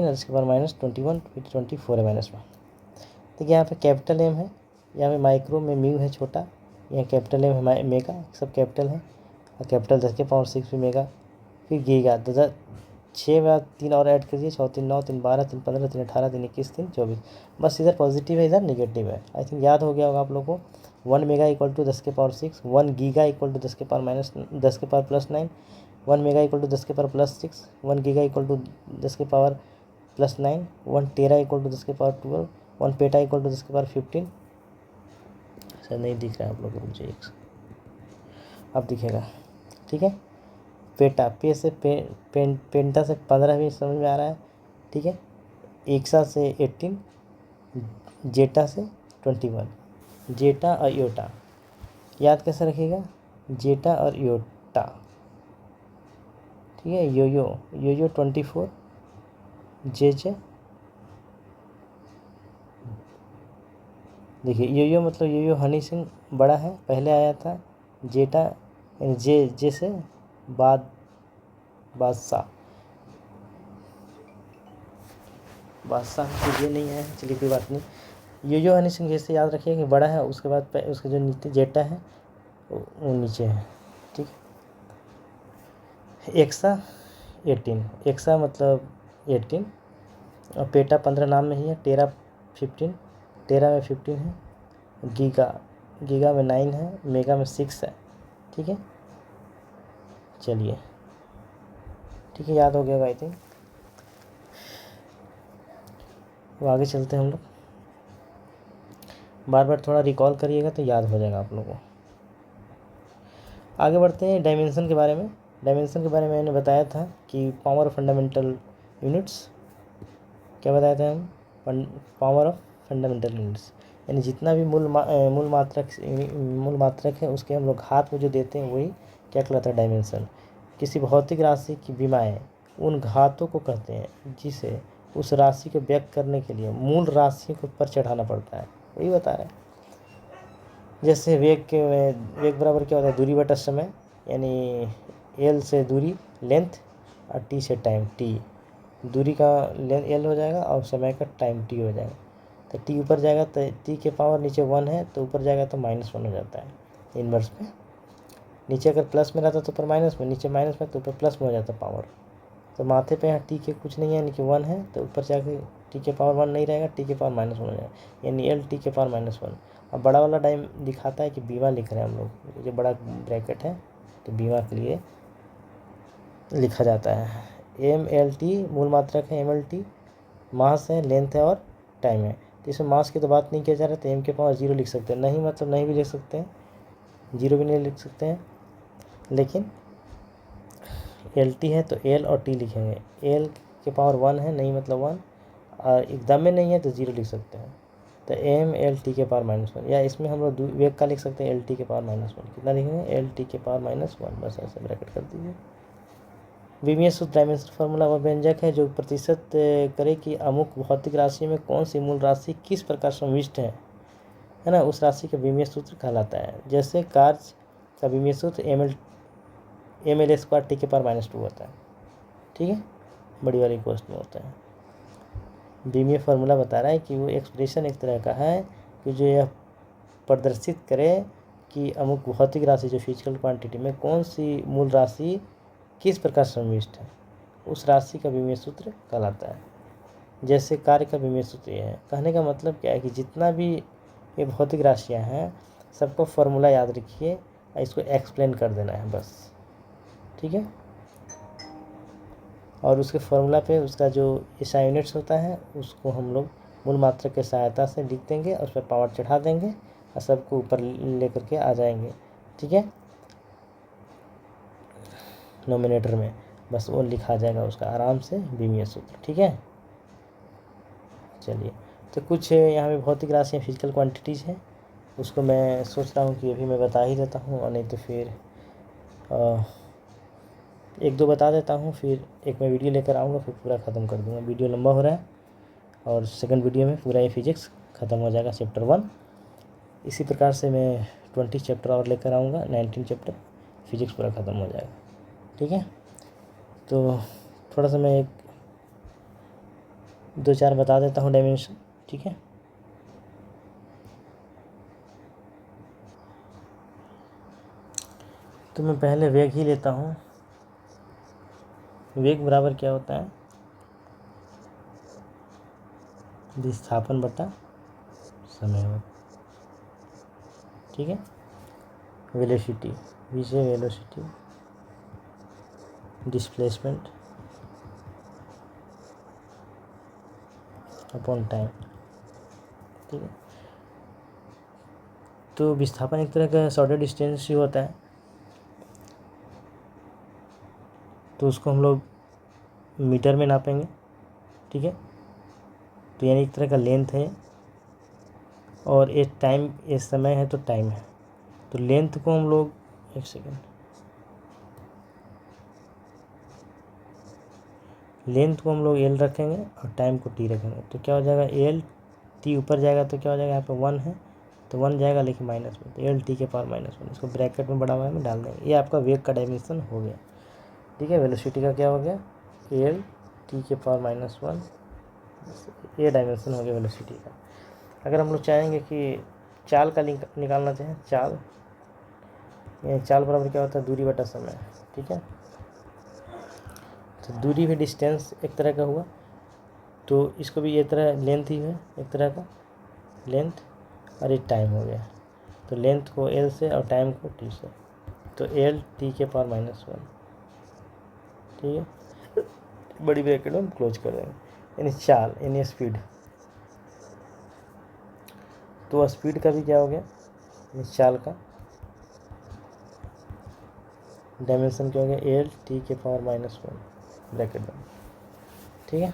और 10⁻21, फिर 24 है -1। देखिए यहाँ पे कैपिटल एम है, यहाँ पे माइक्रो में म्यू है छोटा, यहाँ कैपिटल एम है मेगा, सब कैपिटल है, और कैपिटल 10⁻6 भी मेगा। फिर गीगा, 6 में 3 और ऐड कर दिए, 6 3 9, 3 12, 3 15, 3 18, 3 21, 3 24। बस इधर पॉजिटिव है, इधर निगेटिव है। आई थिंक याद हो गया होगा आप लोगों को। 1 mega equal to 10⁻6, 1 giga equal to 10 के पावर +9, 1 मेगा इक्वल टू 10 के पावर +6, 1 गीगा इक्वल टू 10 के पावर +9, 1 टेरा इक्वल टू 10 के पावर 12, 1 पेटा इक्वल टू 10 के पावर 15। सर नहीं दिख रहा है आप लोगों को, रुक जाइए, अब दिखेगा, ठीक है। पेटा, पे से पेंटा से 15 भी समझ में आ रहा है, ठीक है। एक्सा से 18, जेटा से 21। जेटा और योटा याद कैसे रखिएगा, जेटा और योटा, ठीक है। योयो 24, जे देखिए, योयो मतलब योयो हनी सिंह बड़ा है, पहले आया था। जेटा यानी जे से बादशाह तो ये नहीं है, चलिए कोई बात नहीं। योयो हनी सिंह जैसे याद रखिए कि बड़ा है, उसके बाद उसके जो नीचे जेटा है वो नीचे है, ठीक। एक्सा 18, एक्सा मतलब 18, और पेटा 15 नाम में ही है। टेरा 15, टेरा में 15 है। गीगा में 9 है, मेगा में 6 है, ठीक है। चलिए, ठीक है, याद हो गया आई थिंक। वो आगे चलते हैं हम लोग, बार बार थोड़ा रिकॉल करिएगा तो याद हो जाएगा आप लोगों को। आगे बढ़ते हैं डायमेंशन के बारे में। डायमेंशन के बारे में मैंने बताया था कि पावर ऑफ फंडामेंटल यूनिट्स, क्या बताया था हम, पावर ऑफ फंडामेंटल यूनिट्स, यानी जितना भी मूल मात्रक है उसके हम लोग घात में जो देते हैं वही क्या कहलाता है, डायमेंशन। किसी भौतिक राशि की विमाएँ उन घातों को कहते हैं जिसे उस राशि को व्यक्त करने के लिए मूल राशि को ऊपर चढ़ाना पड़ता है, वही बता रहे हैं। जैसे वेग बराबर क्या होता है, दूरी बटा समय, यानी एल से दूरी लेंथ और टी से टाइम। टी दूरी का एल हो जाएगा और समय का टाइम टी हो जाएगा। तो टी ऊपर जाएगा तो टी के पावर नीचे 1 है, तो ऊपर जाएगा तो -1 हो जाता है इन्वर्स में। नीचे अगर प्लस में रहता तो ऊपर माइनस में, नीचे माइनस में तो ऊपर प्लस में हो जाता पावर। तो माथे पे यहाँ टी के कुछ नहीं है, यानी कि 1 है, तो ऊपर जाके टी के पावर 1 नहीं रहेगा, टी के पावर -1 हो जाएगा, यानी एल टी के पावर -1। अब बड़ा वाला टाइम दिखाता है कि बीमा लिख रहे हैं हम लोग, ये बड़ा ब्रैकेट है तो बीमा के लिए लिखा जाता है। MLT मूल मात्रक है, MLT मास है, लेंथ है और टाइम है। तो इसमें मास की तो बात नहीं किया जा रहा, तो m के पावर 0 लिख सकते हैं, नहीं मतलब नहीं भी लिख सकते हैं, 0 भी नहीं लिख सकते हैं। लेकिन LT है तो L और T लिखेंगे। L के पावर 1 है, नहीं मतलब 1, और एकदम में नहीं है तो 0 लिख सकते हैं। तो MLT के पावर -1, या इसमें हम लोग वेग का लिख सकते हैं, LT के पावर -1। कितना लिखेंगे, LT के पावर -1, बस ऐसे ब्रैकेट कर दीजिए। विमीय सूत्र डायमेंशन फार्मूला वह व्यंजक है जो प्रतिशत करे कि अमुक भौतिक राशि में कौन सी मूल राशि किस प्रकार समाविष्ट है ना, उस राशि का विमीय सूत्र कहलाता है। जैसे कार्य का विमीय सूत्र ml² T⁻² होता है। ठीक है, बड़ी वाली क्वेश्चन में होता है। विमीय फार्मूला बता रहा है कि वो एक्सप्रेशन एक तरह का है कि जो यह प्रदर्शित करे कि अमुक भौतिक राशि जो फिजिकल क्वांटिटी में कौन सी मूल राशि किस प्रकार समाविष्ट है, उस राशि का विमीय सूत्र कहलाता है। जैसे कार्य का विमीय सूत्र ये है। कहने का मतलब क्या है कि जितना भी ये भौतिक राशियाँ हैं सबको फार्मूला याद रखिए और इसको एक्सप्लेन कर देना है बस। ठीक है, और उसके फार्मूला पे उसका जो SI यूनिट्स होता है उसको हम लोग मूल मात्रा के सहायता से लिख देंगे और उस पर पावर चढ़ा देंगे और सबको ऊपर लेकर के आ जाएंगे। ठीक है, नोमिनेटर में बस वो लिखा जाएगा उसका आराम से विमीय सूत्र। ठीक है, चलिए, तो कुछ यहाँ पे भौतिक राशियाँ फिजिकल क्वांटिटीज़ हैं, उसको मैं सोच रहा हूँ कि अभी मैं बता ही देता हूँ, और नहीं तो फिर एक दो बता देता हूँ, फिर एक मैं वीडियो लेकर आऊँगा, फिर पूरा ख़त्म कर दूँगा। वीडियो लंबा हो रहा है और सेकंड वीडियो में पूरा ये फिजिक्स ख़त्म हो जाएगा, चैप्टर 1। इसी प्रकार से मैं 20 चैप्टर और लेकर आऊँगा, 19 चैप्टर फिजिक्स पूरा ख़त्म हो जाएगा। ठीक है, तो थोड़ा सा मैं एक दो चार बता देता हूँ डायमेंशन। ठीक है, तो मैं पहले वेग ही लेता हूँ। वेग बराबर क्या होता है, विस्थापन बटा समय होता। ठीक है, वेलोसिटी, विषय वेलोसिटी, डिस्प्लेसमेंट अपॉन टाइम। ठीक है, तो विस्थापन एक तरह का शॉर्टेड डिस्टेंस ही होता है, तो उसको हम लोग मीटर में नापेंगे। ठीक है, तो यानी एक तरह का लेंथ है, और ये टाइम, ये समय है तो टाइम है। तो लेंथ को हम लोग, एक सेकेंड, लेंथ को हम लोग L रखेंगे और टाइम को T रखेंगे। तो क्या हो जाएगा, L T ऊपर जाएगा तो क्या हो जाएगा, यहाँ पे 1 है तो 1 जाएगा लेकिन माइनस में, तो L T⁻⁻1, इसको ब्रैकेट में बड़ा हुआ में डाल देंगे। ये आपका वेग का डायमेंशन हो गया। ठीक है, वेलोसिटी का क्या हो गया, L T⁻⁻1, ये डायमेंशन हो गया वेलोसिटी का। अगर हम लोग चाहेंगे कि चाल का निकालना चाहें, चाल, ये चाल बराबर क्या होता है, दूरी बटा समय। ठीक है, तो दूरी भी डिस्टेंस एक तरह का हुआ, तो इसको भी ये तरह लेंथ ही है एक तरह का लेंथ, और ये टाइम हो गया। तो लेंथ को L से और टाइम को T से, तो L T⁻⁻1। ठीक है, बड़ी ब्रैकेट में क्लोज कर देंगे। यानी चाल यानी स्पीड, तो स्पीड का भी क्या हो गया, चाल का डायमेंशन क्या हो गया, L T⁻⁻1 ब्रैकेट में। ठीक है,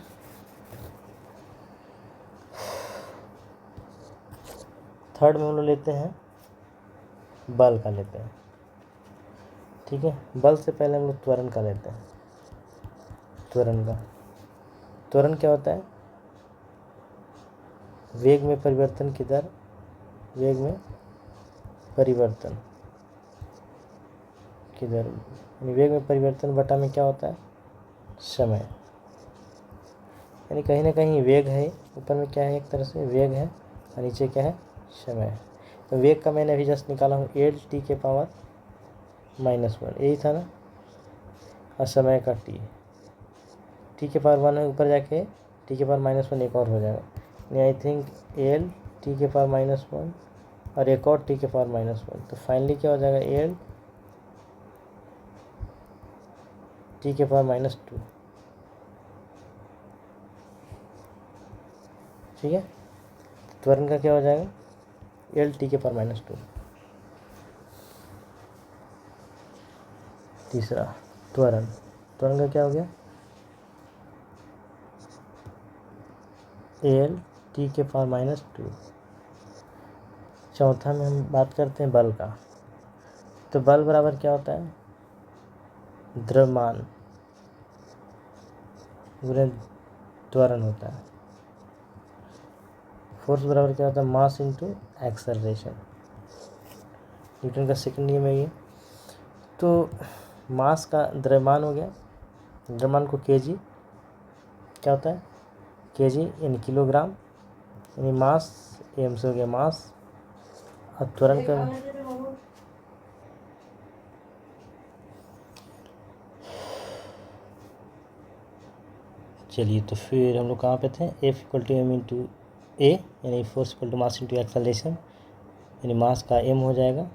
थर्ड में हम लोग लेते हैं बल का लेते हैं। ठीक है, बल से पहले हम लोग त्वरण का लेते हैं। त्वरण का, त्वरण क्या होता है, वेग में परिवर्तन की दर, वेग में परिवर्तन की दर, वेग में परिवर्तन बटा में क्या होता है, समय। यानी कहीं ना कहीं वेग है, ऊपर में क्या है, एक तरह से वेग है और नीचे क्या है, समय। तो वेग का मैंने अभी जस्ट निकाला हूँ L T⁻⁻1, यही था ना, और समय का T⁻1 है, ऊपर जाके T⁻⁻1 एक और हो जाएगा। आई थिंक L T⁻⁻1 और एक और T⁻⁻1, तो फाइनली क्या हो जाएगा, L T⁻⁻2। ठीक है, त्वरण का क्या हो जाएगा, L T⁻⁻2। तीसरा त्वरण, त्वरण का क्या हो गया, L T⁻⁻2। चौथा में हम बात करते हैं बल का। तो बल बराबर क्या होता है, द्रव्यमान गुणे त्वरण होता है। फोर्स बराबर क्या होता है, मास इंटू एक्सेलरेशन। न्यूटन का सेकंड नियम है ये। तो मास का द्रव्यमान हो गया, द्रव्यमान को केजी क्या होता है, केजी यानी किलोग्राम, यानी मास एम से हो गया मास। अब त्वरण का चलिए, तो फिर हम लोग कहाँ पे थे, F equal to M into A, यानी force equal to mass into acceleration, यानी मास का m हो जाएगा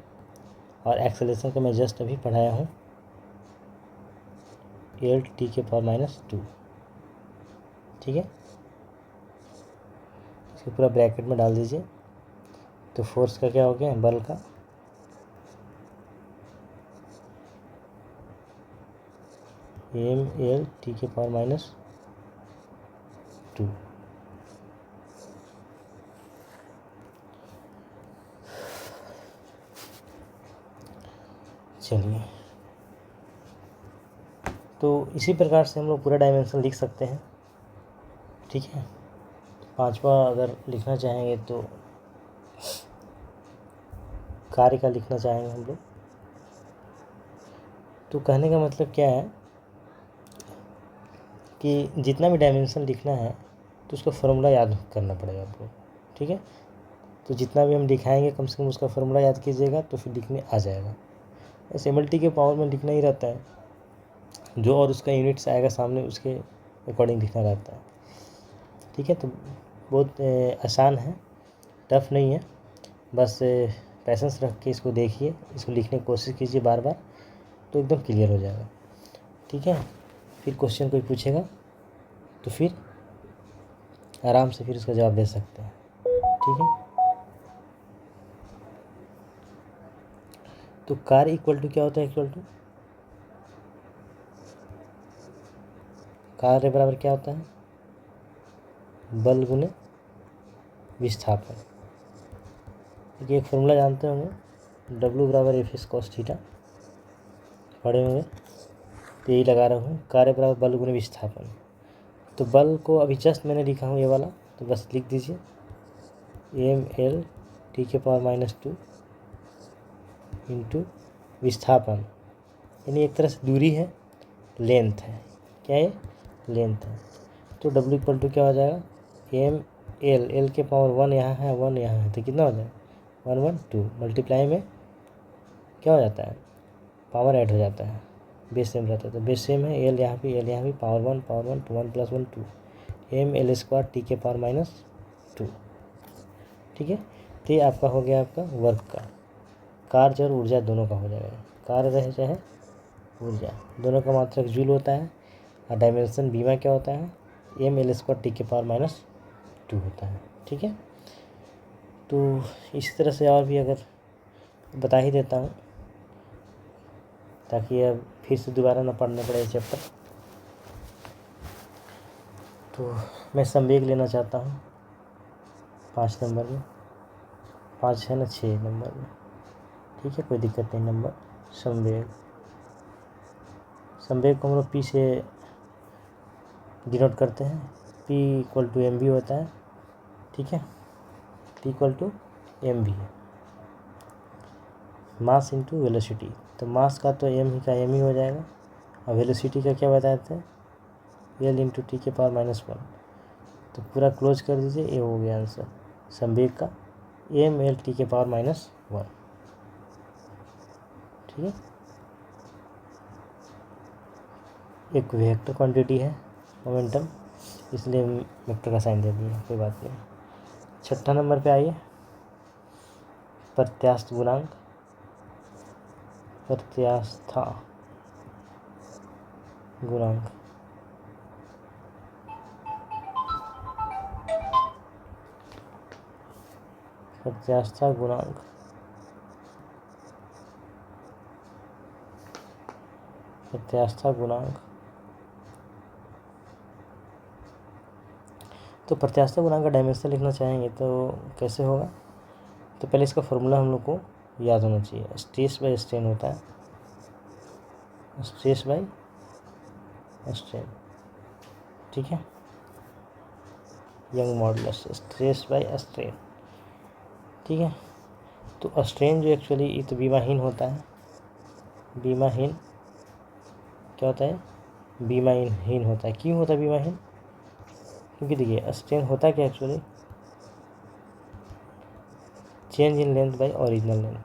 और एक्सेलरेशन का मैं जस्ट अभी पढ़ाया हूँ एल टी के पावर -2। ठीक है, इसको पूरा ब्रैकेट में डाल दीजिए। तो फोर्स का क्या हो गया, बल का एम एल टी के पावर -2। चलिए, तो इसी प्रकार से हम लोग पूरा डायमेंशन लिख सकते हैं। ठीक है, पांचवा अगर लिखना चाहेंगे तो कार्य का लिखना चाहेंगे हम लोग। तो कहने का मतलब क्या है कि जितना भी डायमेंशन लिखना है तो उसका फॉर्मूला याद करना पड़ेगा आपको। ठीक है, तो जितना भी हम दिखाएंगे कम से कम उसका फॉर्मूला याद कीजिएगा तो फिर लिखने आ जाएगा। ऐसे एमएलटी के पावर में लिखना ही रहता है, जो और उसका यूनिट्स आएगा सामने उसके अकॉर्डिंग लिखना रहता है। ठीक है, तो बहुत आसान है, टफ नहीं है। बस पैसेंस रख के इसको देखिए, इसको लिखने की कोशिश कीजिए बार बार, तो एकदम क्लियर हो जाएगा। ठीक है, फिर क्वेश्चन कोई पूछेगा तो फिर आराम से फिर उसका जवाब दे सकते हैं। ठीक है, तो कार्य इक्वल टू क्या होता है, इक्वल टू कार्य बराबर क्या होता है, बल गुने विस्थापन। एक फॉर्मूला जानते होंगे, W बराबर एफ एस कॉस थीटा, पढ़े होंगे, तो यही लगा रहा हूँ, कार्य बराबर बल गुने विस्थापन। तो बल को अभी जस्ट मैंने लिखा हूँ ये वाला, तो बस लिख दीजिए एम एल टी के पावर -2 इंटू विस्थापन, यानी एक तरह से दूरी है, लेंथ है, क्या है, लेंथ है। तो W इक्वल टू क्या हो जाएगा, एम एल के पावर 1 यहाँ है, 1 यहाँ है, तो कितना हो जाएगा 1 1 2, मल्टीप्लाई में क्या हो जाता है, पावर ऐड हो जाता है, बेस सेम रहता है, तो बेस सेम है, एल यहाँ भी, power 1 2, 1 + 1 2, M L square T के पावर -2। ठीक है, तो ये आपका हो गया, आपका वर्क का, कार्य और ऊर्जा दोनों का हो जाएगा। कार्य रहे चाहे ऊर्जा, दोनों का मात्रक जूल होता है, और डायमेंशन बीमा क्या होता है, एम एल स्क्वायर टी के पावर -2 होता है। ठीक है, तो इसी तरह से और भी अगर बता ही देता हूँ, ताकि अब फिर से दोबारा ना पढ़ना पड़े चैप्टर। तो मैं संवेग लेना चाहता हूँ 5 नंबर में, 5 है ना 6 नंबर में। ठीक है, कोई दिक्कत नहीं, नंबर संवेग को हम लोग पी से डिनोट करते हैं, P इक्वल टू एम भी होता है। ठीक है, P इक्वल टू एम भी है, मास इंटू वेलोसिटी। तो मास का तो एम ही हो जाएगा, और वेलोसिटी का क्या बताए थे, एल इंटू टी के पावर -1। तो पूरा क्लोज कर दीजिए, ये हो गया आंसर संवेग का, एम एल टी के पावर -1। ठीक है, एक वेक्टर क्वांटिटी है मोमेंटम, इसलिए वेक्टर का साइन दे दिया, कोई बात नहीं। 6ठा नंबर पे आइए, प्रत्यास्थ गुणांक, प्रत्यास्था गुणांक। प्रत्यास्था गुणांक, प्रत्यास्था गुणांक। तो प्रत्यास्था गुणांक का डायमेंशन लिखना चाहेंगे तो कैसे होगा, तो पहले इसका फॉर्मूला हम लोग को याद होना चाहिए। स्ट्रेस बाय स्ट्रेन होता है, स्ट्रेस बाय स्ट्रेन। ठीक है, young modulus stress by strain. ठीक है, तो स्ट्रेन जो एक्चुअली ये तो बीमाहीन होता है। बीमाहीन क्या होता है? बीमाहीन होता है। क्यों होता है बीमाहीन? क्योंकि देखिए स्ट्रेन होता क्या actually, change in length bye original length.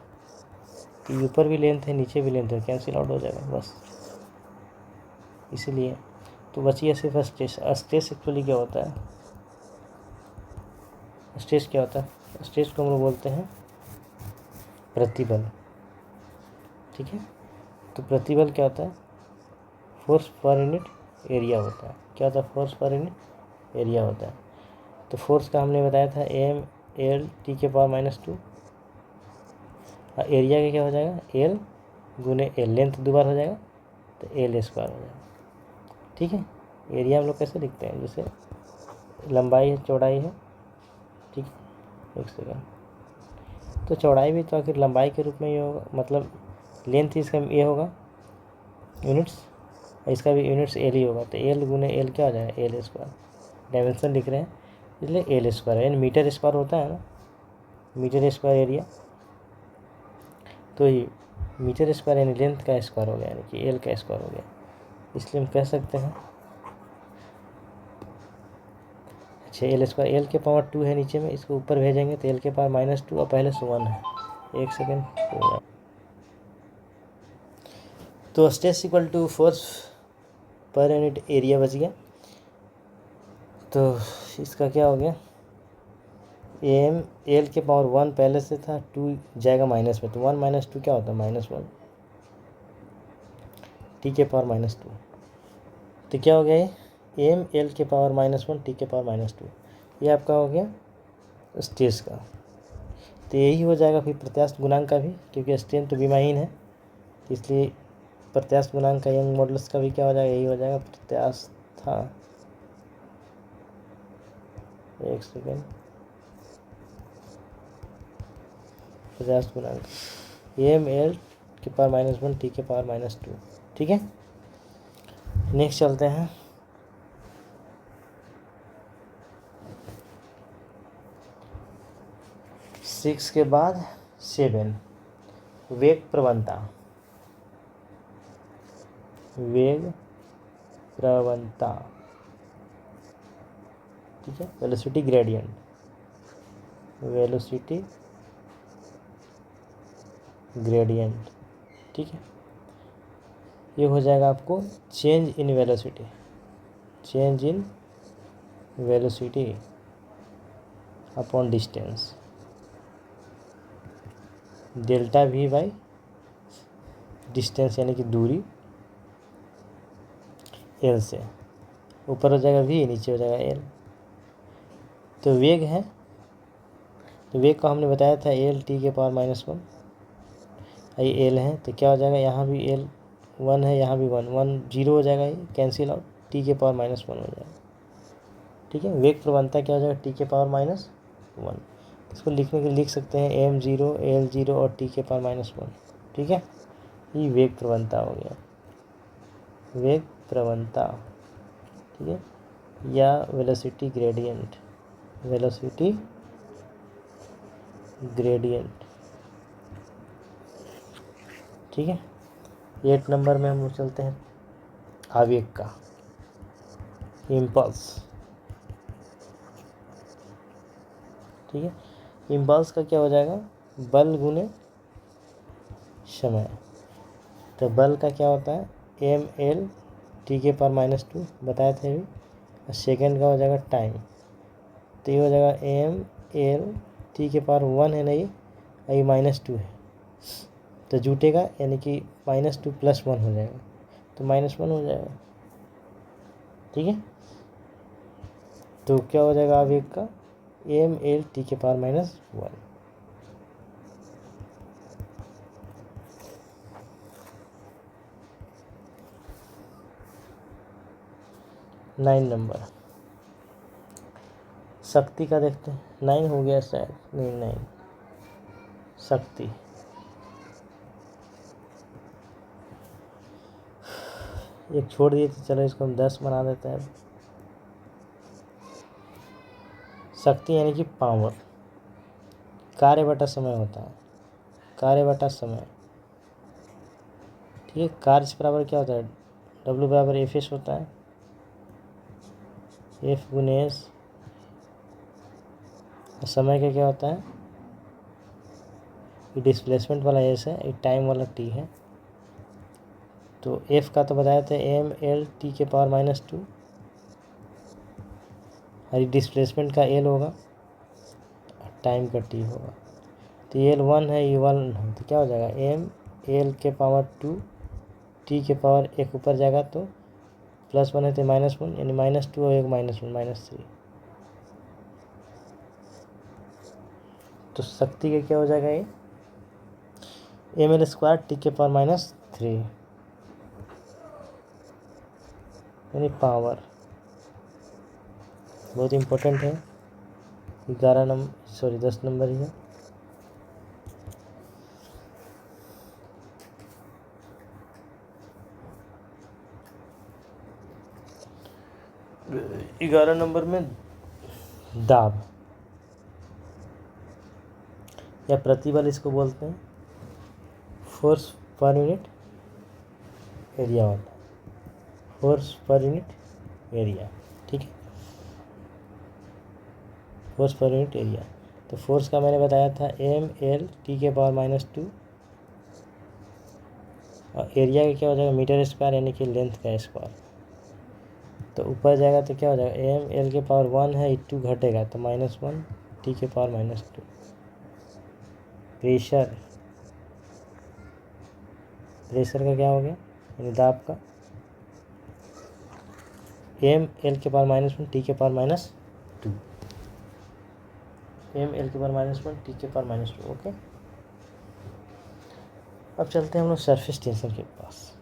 तो ऊपर भी लेंथ है नीचे भी लेंथ है, कैंसिल आउट हो जाएगा बस, इसीलिए। तो बचिए सिर्फ स्ट्रेस। स्ट्रेस एक्चुअली क्या होता है? स्ट्रेस क्या होता है? स्ट्रेस को हम लोग बोलते हैं प्रतिबल। ठीक है, तो प्रतिबल क्या होता है? फोर्स पर यूनिट एरिया होता है। क्या होता है? फोर्स पर यूनिट एरिया होता है। तो फोर्स का हमने बताया था एम एल टी के पावर -2। एरिया का क्या हो जाएगा? एल गुने एल, लेंथ दो बार हो जाएगा तो एल स्क्वायर हो जाएगा। ठीक है, एरिया हम लोग कैसे लिखते हैं? जैसे लंबाई है चौड़ाई है, ठीक है, एक सेकेंड। तो चौड़ाई भी तो आखिर लंबाई के रूप में ये होगा, मतलब लेंथ इसका ये होगा यूनिट्स, इसका भी यूनिट्स एल ही होगा। तो एल गुने एल क्या हो जाएगा? L square. डायमेंशन लिख रहे हैं इसलिए एल स्क्वायर, यानी मीटर स्क्वायर होता है ना, मीटर स्क्वायर एरिया। तो ये मीटर स्क्वायर यानी लेंथ का स्क्वायर हो गया, यानी कि एल का स्क्वायर हो गया। इसलिए हम कह सकते हैं अच्छा एल स्क्वायर, एल के पावर 2 है नीचे में, इसको ऊपर भेजेंगे तो एल के पावर -2 और पहले से 1 है। एक सेकेंड, तो स्ट्रेस इक्वल टू फोर्स पर यूनिट एरिया बच गया। तो इसका क्या हो गया? एम एल के पावर 1 पहले से था, 2 जाएगा माइनस में, तो 1 - 2 क्या होता है? -1 टी के पावर -2। तो क्या हो गया ये? एम एल के पावर -1 टी के पावर -2, ये आपका हो गया स्ट्रेस का। तो यही हो जाएगा फिर प्रत्यास्थ गुणांक का भी, क्योंकि स्ट्रेन तो बीमाहीन है, इसलिए प्रत्यास्थ गुणांक का यंग मॉडुलस का भी क्या हो जाएगा? यही हो जाएगा प्रत्यास्था। एक सेकेंड, प्रत्यास्थ गुणांक एम एल के पावर -1 टी के पावर -2। ठीक है, नेक्स्ट चलते हैं। सिक्स के बाद 7, वेग प्रवणता। वेग प्रवणता, ठीक है, वेलोसिटी ग्रेडियंट। वेलोसिटी ग्रेडियंट, ठीक है, ये हो जाएगा आपको change in velocity. Change in velocity upon distance, delta we by distance, यानी कि दूरी एल से। ऊपर हो जाएगा वी, नीचे हो जाएगा एल। तो वेग है, तो वेग को हमने बताया था एल टी के पावर -1, ये एल है, तो क्या हो जाएगा? यहाँ भी एल 1 है, यहाँ भी 1 1 0 हो जाएगा, ये कैंसिल आउट, टी के पावर -1 हो जाएगा। ठीक है, वेग प्रवणता क्या हो जाएगा? टी के पावर -1। इसको लिखने के लिए लिख सकते हैं m0 l0 और टी के पावर -1। ठीक है, ये वेग प्रवणता हो गया, वेग प्रवणता। ठीक है, या वेलोसिटी ग्रेडियंट, वेलोसिटी ग्रेडियंट। ठीक है, 8 नंबर में हम लोग चलते हैं आवेग का, इम्पल्स। ठीक है, इम्पल्स का क्या हो जाएगा? बल गुने समय। तो बल का क्या होता है? एम एल टी के पावर -2 बताए थे अभी, और सेकेंड का हो जाएगा टाइम। तो ये हो जाएगा एम एल टी के पावर 1 है ना, ये -2 है, तो जुटेगा, यानी कि -2 + 1 हो जाएगा, तो -1 हो जाएगा। ठीक है, तो क्या हो जाएगा आवेग का? एम एल टी के पावर -1। 9 नंबर शक्ति का देखते हैं। 9 हो गया शायद, नहीं 9 शक्ति। एक छोड़ दिए तो चलो इसको हम 10 बना देते हैं। शक्ति यानी कि पावर, कार्य बटा समय होता है, कार्य बटा समय। ठीक है, कार्य से बराबर क्या होता है, W बराबर एफ एस होता है, एफ गुने एस। समय का क्या होता है, ये डिस्प्लेसमेंट वाला एस है, ये टाइम वाला टी है। तो एफ का तो बताया था एम एल टी के पावर -2, और ये डिस्प्लेसमेंट का एल होगा, टाइम का टी होगा। तो एल 1 है, ये 1 है, तो क्या हो जाएगा एम एल के पावर 2 टी के पावर एक ऊपर जाएगा तो +1 है तो -1, यानी -2 और एक -1 -3। तो शक्ति का क्या हो जाएगा, ये ml² टी के पावर -3 यानी पावर। बहुत इम्पोर्टेंट है, 10 नंबर ही है। ग्यारह नंबर में दाब या प्रतिबल इसको बोलते हैं, फोर्स पर यूनिट एरिया होता है, फोर्स पर यूनिट एरिया। ठीक है, फोर्स पर यूनिट एरिया। तो फोर्स का मैंने बताया था एम एल टी के पावर -2, और एरिया का क्या हो जाएगा मीटर² यानी कि लेंथ का स्क्वायर। तो ऊपर जाएगा तो क्या हो जाएगा एम एल के पावर 1 है, 2 घटेगा तो -1 टी के पावर -2। प्रेशर, प्रेशर का क्या हो गया यानी दाब का, एम एल के पावर -1 टी के पावर -2, एम एल के पावर -1 टी के पावर -2। ओके, अब चलते हैं हम लोग सरफेस टेंशन के पास।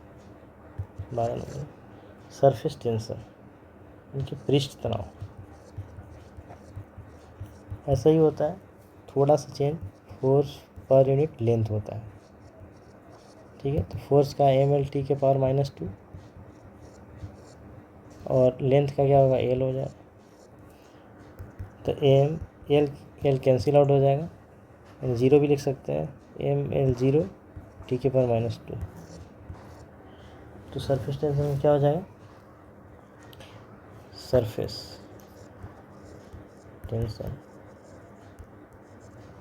12 नंबर सरफेस टेंशन, इनके पृष्ठ तनाव। ऐसा ही होता है, थोड़ा सा चेंज, फोर्स पर यूनिट लेंथ होता है। ठीक है, तो फोर्स का एम एल टी के पावर -2 और लेंथ का क्या होगा एल हो जाएगा। तो एम एल कैंसिल आउट हो जाएगा, यानी 0 भी लिख सकते हैं, एम एल 0 टी के पावर -2। तो सरफेस टेंशन में क्या हो जाएगा, सरफेस टेंशन।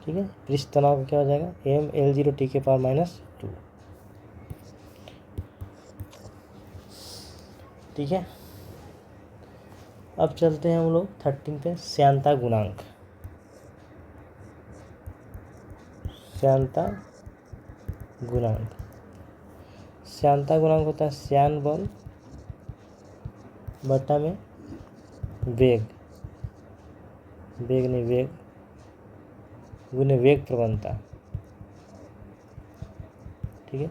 ठीक है, पृष्ठ तनाव का क्या हो जाएगा एम एल 0 टी के पावर -2। ठीक है, अब चलते हैं हम लोग 13 पे, श्यानता गुणांक। श्यानता गुणांक, श्यानता गुणांक होता है श्यान बल बटा में वेग, वेग नहीं वेग गुने वेग प्रवणता। ठीक है,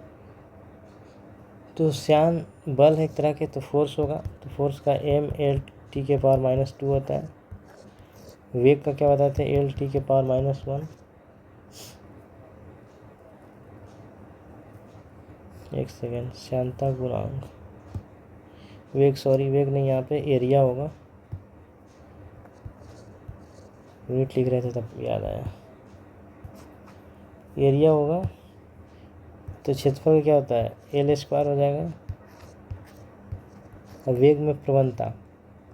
तो श्यान बल है एक तरह के, तो फोर्स होगा, तो फोर्स का एम एल टी के पावर -2 होता है। वेग का क्या बताते हैं एल टी के पावर -1। एक सेकेंड, श्यानता गुणांक, वेग वेग नहीं, यहाँ पे एरिया होगा, यूनिट लिख रहे थे तब याद आया, एरिया होगा। तो क्षेत्रफल क्या होता है L² हो जाएगा, और वेग में प्रवणता,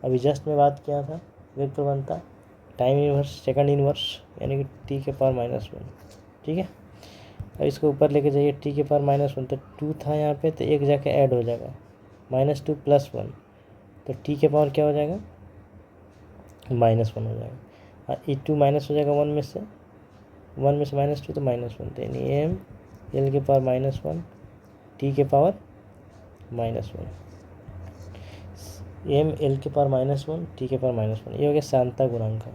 अभी जस्ट में बात किया था, वेग प्रवणता टाइम इनवर्स सेकंड इनवर्स यानी कि टी के पावर -1। ठीक है, अब इसको ऊपर लेके जाइए, टी के पावर -1, तो 2 था यहाँ पे, तो एक जाके ऐड हो जाएगा, -2 + 1, तो टी के पावर क्या हो जाएगा -1 हो जाएगा, और ई 2 माइनस हो जाएगा 1 में से, 1 में से -2 तो -1, तो यानी एम एल के पावर -1 टी के पावर -1, एम एल के पावर -1 टी के पावर -1, ये हो गया श्यानता गुणांक का।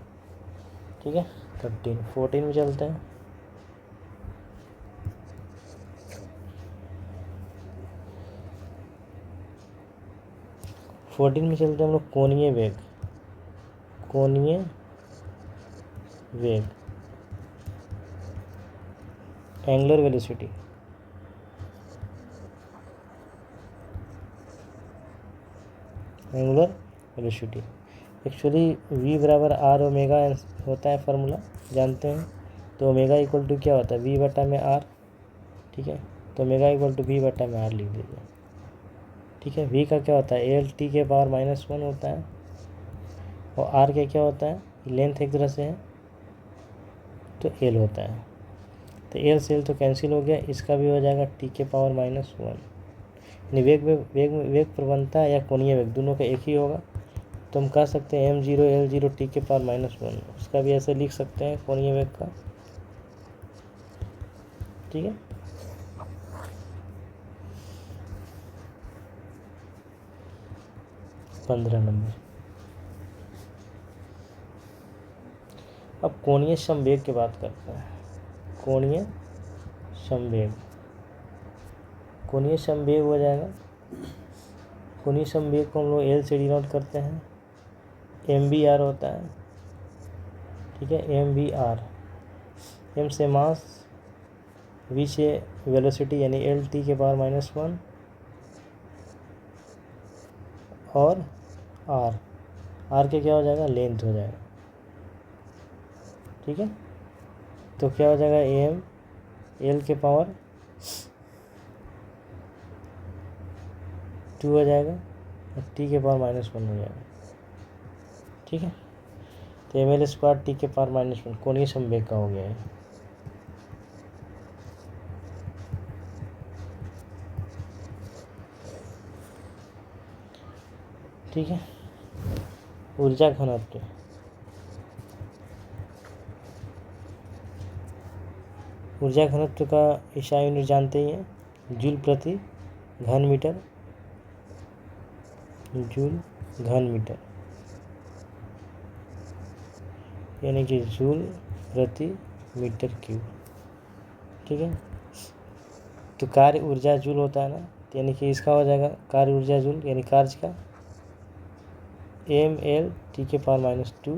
ठीक है, 14 में चलते हैं। में चलते हैं हम लोग कोणीय वेग, कोणीय वेग, angular velocity. Angular velocity, actually v बराबर आर ओमेगा होता है फार्मूला, जानते हैं। तो ओमेगा इक्वल टू क्या होता है, v बटा में आर, ठीक है। तो ओमेगा इक्वल टू v बटा में आर लिख दीजिए, ठीक है। v का क्या होता है, एल टी के पावर -1 होता है, और आर का क्या होता है, लेंथ एक तरह से है तो एल होता है। तो एल से एल तो कैंसिल हो गया, इसका भी हो जाएगा टी के पावर -1। यानी वेग प्रवणता या कोणीय वेग दोनों का एक ही होगा। तो हम कह सकते हैं m0 L0 टी के पावर -1, उसका भी ऐसे लिख सकते हैं कोणीय वेग का, ठीक है। पंद्रह नंबर। अब कोणीय संवेग की बात करते हैं। कोणीय संवेग, कोणीय संवेग हो जाएगा, कोणीय संवेग को हम लोग एल से डिनोट करते हैं, mvr होता है, ठीक है। mvr, m से मास, v से वेलोसिटी यानी एल टी के पावर -1, और r के क्या हो जाएगा, लेंथ हो जाएगा, ठीक है। तो क्या हो जाएगा, m l के पावर 2 हो जाएगा और t के पावर -1 हो जाएगा, ठीक है। तो ml² टी के पावर -1 कोणीय संवेग का हो गया है। ठीक है। ऊर्जा घनत्व, ऊर्जा घनत्व का ईसा यूनिट जानते ही हैं, जूल प्रति घन मीटर, जूल घन मीटर, यानी कि जूल प्रति मीटर क्यूब, ठीक है। तो कार्य ऊर्जा जूल होता है ना, यानी कि इसका हो जाएगा कार्य ऊर्जा जूल, यानी कार्य का ml टी के पावर -2,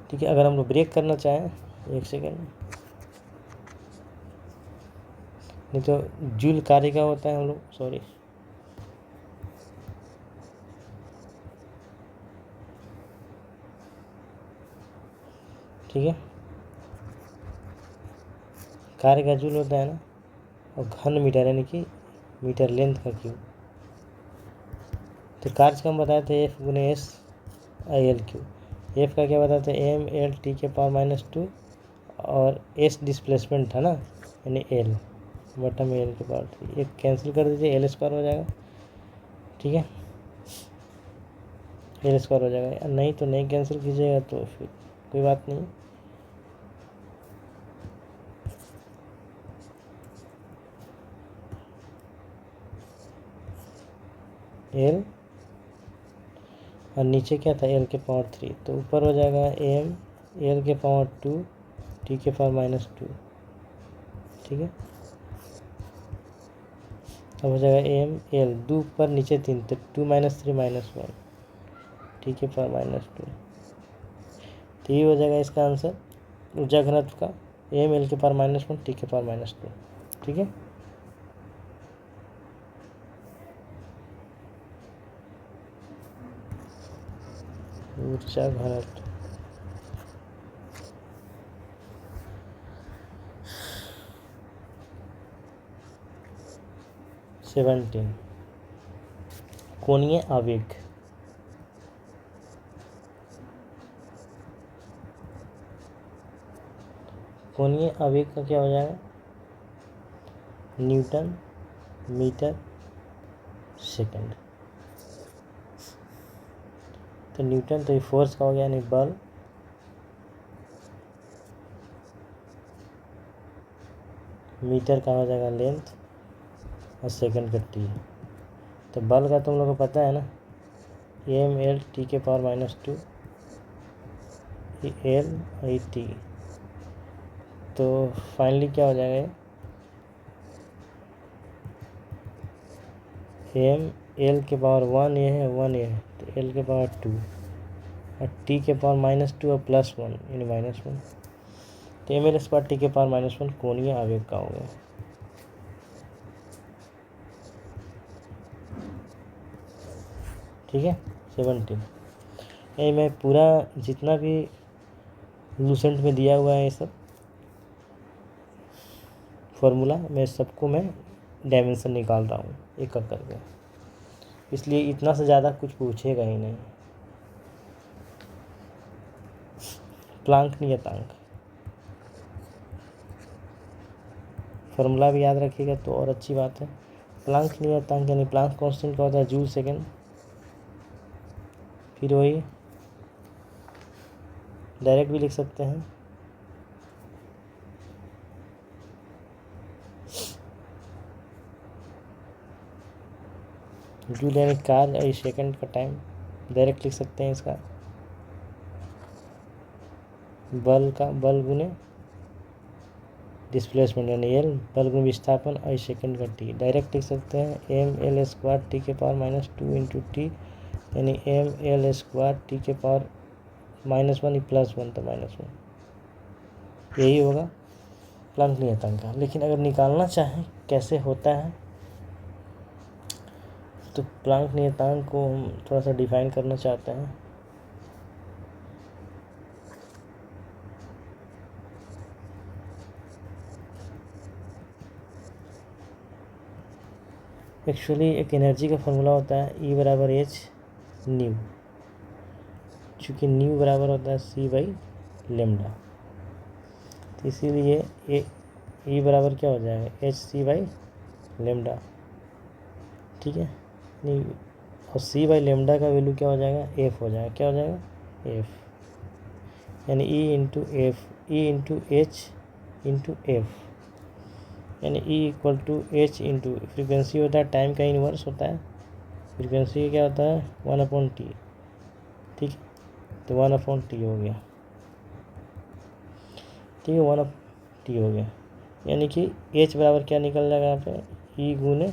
ठीक है। अगर हम लोग ब्रेक करना चाहें, एक सेकेंड, नहीं तो जूल कार्य का होता है हम लोग, सॉरी, ठीक है। कार्य का जूल होता है ना, और घन मीटर यानी कि मीटर लेंथ का क्यूब। तो कार्य का हम बताए थे F गुने S I L cube, F का क्या बताए थे ml टी के पावर -2, और S डिस्प्लेसमेंट था ना, यानी L बटा में L के पावर 3, एक कैंसिल कर दीजिए, L² हो जाएगा, ठीक है। L² हो जाएगा, नहीं तो नहीं कैंसिल कीजिएगा तो फिर कोई बात नहीं। L और नीचे क्या था, L के पावर 3, तो ऊपर हो जाएगा m L के पावर 2 टी के पावर -2, ठीक है। अब हो जाएगा m L 2 ऊपर नीचे 3, तो 2 - 3 -1 टी के पावर -2, तो ये हो जाएगा इसका आंसर ऊर्जा घनत्व का, m L के पावर -1 टी के पावर -2, ठीक है। ऊर्जा घनत्व, कोणीय आवेग, कोणीय आवेग का क्या हो जाएगा, न्यूटन मीटर सेकंड। तो न्यूटन तो ये फोर्स का हो गया, यानी बल, मीटर का हो जाएगा लेंथ, और सेकंड का टी। तो बल का तुम लोग को पता है ना, ml टी के पावर -2 एल आई टी। तो फाइनली क्या हो जाएगा, m l के पावर 1 ये है, 1 ये है, तो l के पावर 2 और t के पावर -2 और +1 यानी -1, तो ml² टी के पावर -1 कोणीय आवेग का हो गया। ठीक है 17। यही मैं पूरा जितना भी लूसेंट में दिया हुआ है ये सब फॉर्मूला मैं सबको मैं डायमेंशन निकाल रहा हूँ एक एक करके, इसलिए इतना से ज़्यादा कुछ पूछेगा ही नहीं। प्लांक नियतांक फॉर्मूला भी याद रखिएगा तो और अच्छी बात है। प्लांक नियतांक यानी प्लांक कांस्टेंट का होता है जूल सेकेंड, फिर वही डायरेक्ट भी लिख सकते हैं जूल यानी कार और सेकेंड का टाइम, डायरेक्ट लिख सकते हैं इसका। बल गुने डिस्प्लेसमेंट यानी एल, बल गुने विस्थापन और सेकेंड का टी, डायरेक्ट लिख सकते हैं एम एल स्क्वायर टी के पावर -2 इंटू टी, यानी एम एल स्क्वायर टी के पावर -1 +1 तो -1, यही होगा प्लांक नियतांक का। लेकिन अगर निकालना चाहें कैसे होता है तो प्लांक नियतांक को हम थोड़ा सा डिफाइन करना चाहते हैं। एक्चुअली एक एनर्जी का फॉर्मूला होता है E बराबर H न्यू, चूँकि न्यू बराबर होता है C/λ, तो इसीलिए E बराबर क्या हो जाएगा hc/λ, ठीक है। नहीं, और C/λ का वैल्यू क्या हो जाएगा F हो जाएगा, क्या हो जाएगा F, यानी E into H into F, यानी E = H इंटू फ्रीक्वेंसी होता है टाइम का इन्वर्स होता है, फ्रीक्वेंसी क्या होता है 1/T, ठीक है, तो 1/T हो गया, ठीक है 1/T हो गया, यानी कि H बराबर क्या निकल जाएगा यहाँ पे E गुने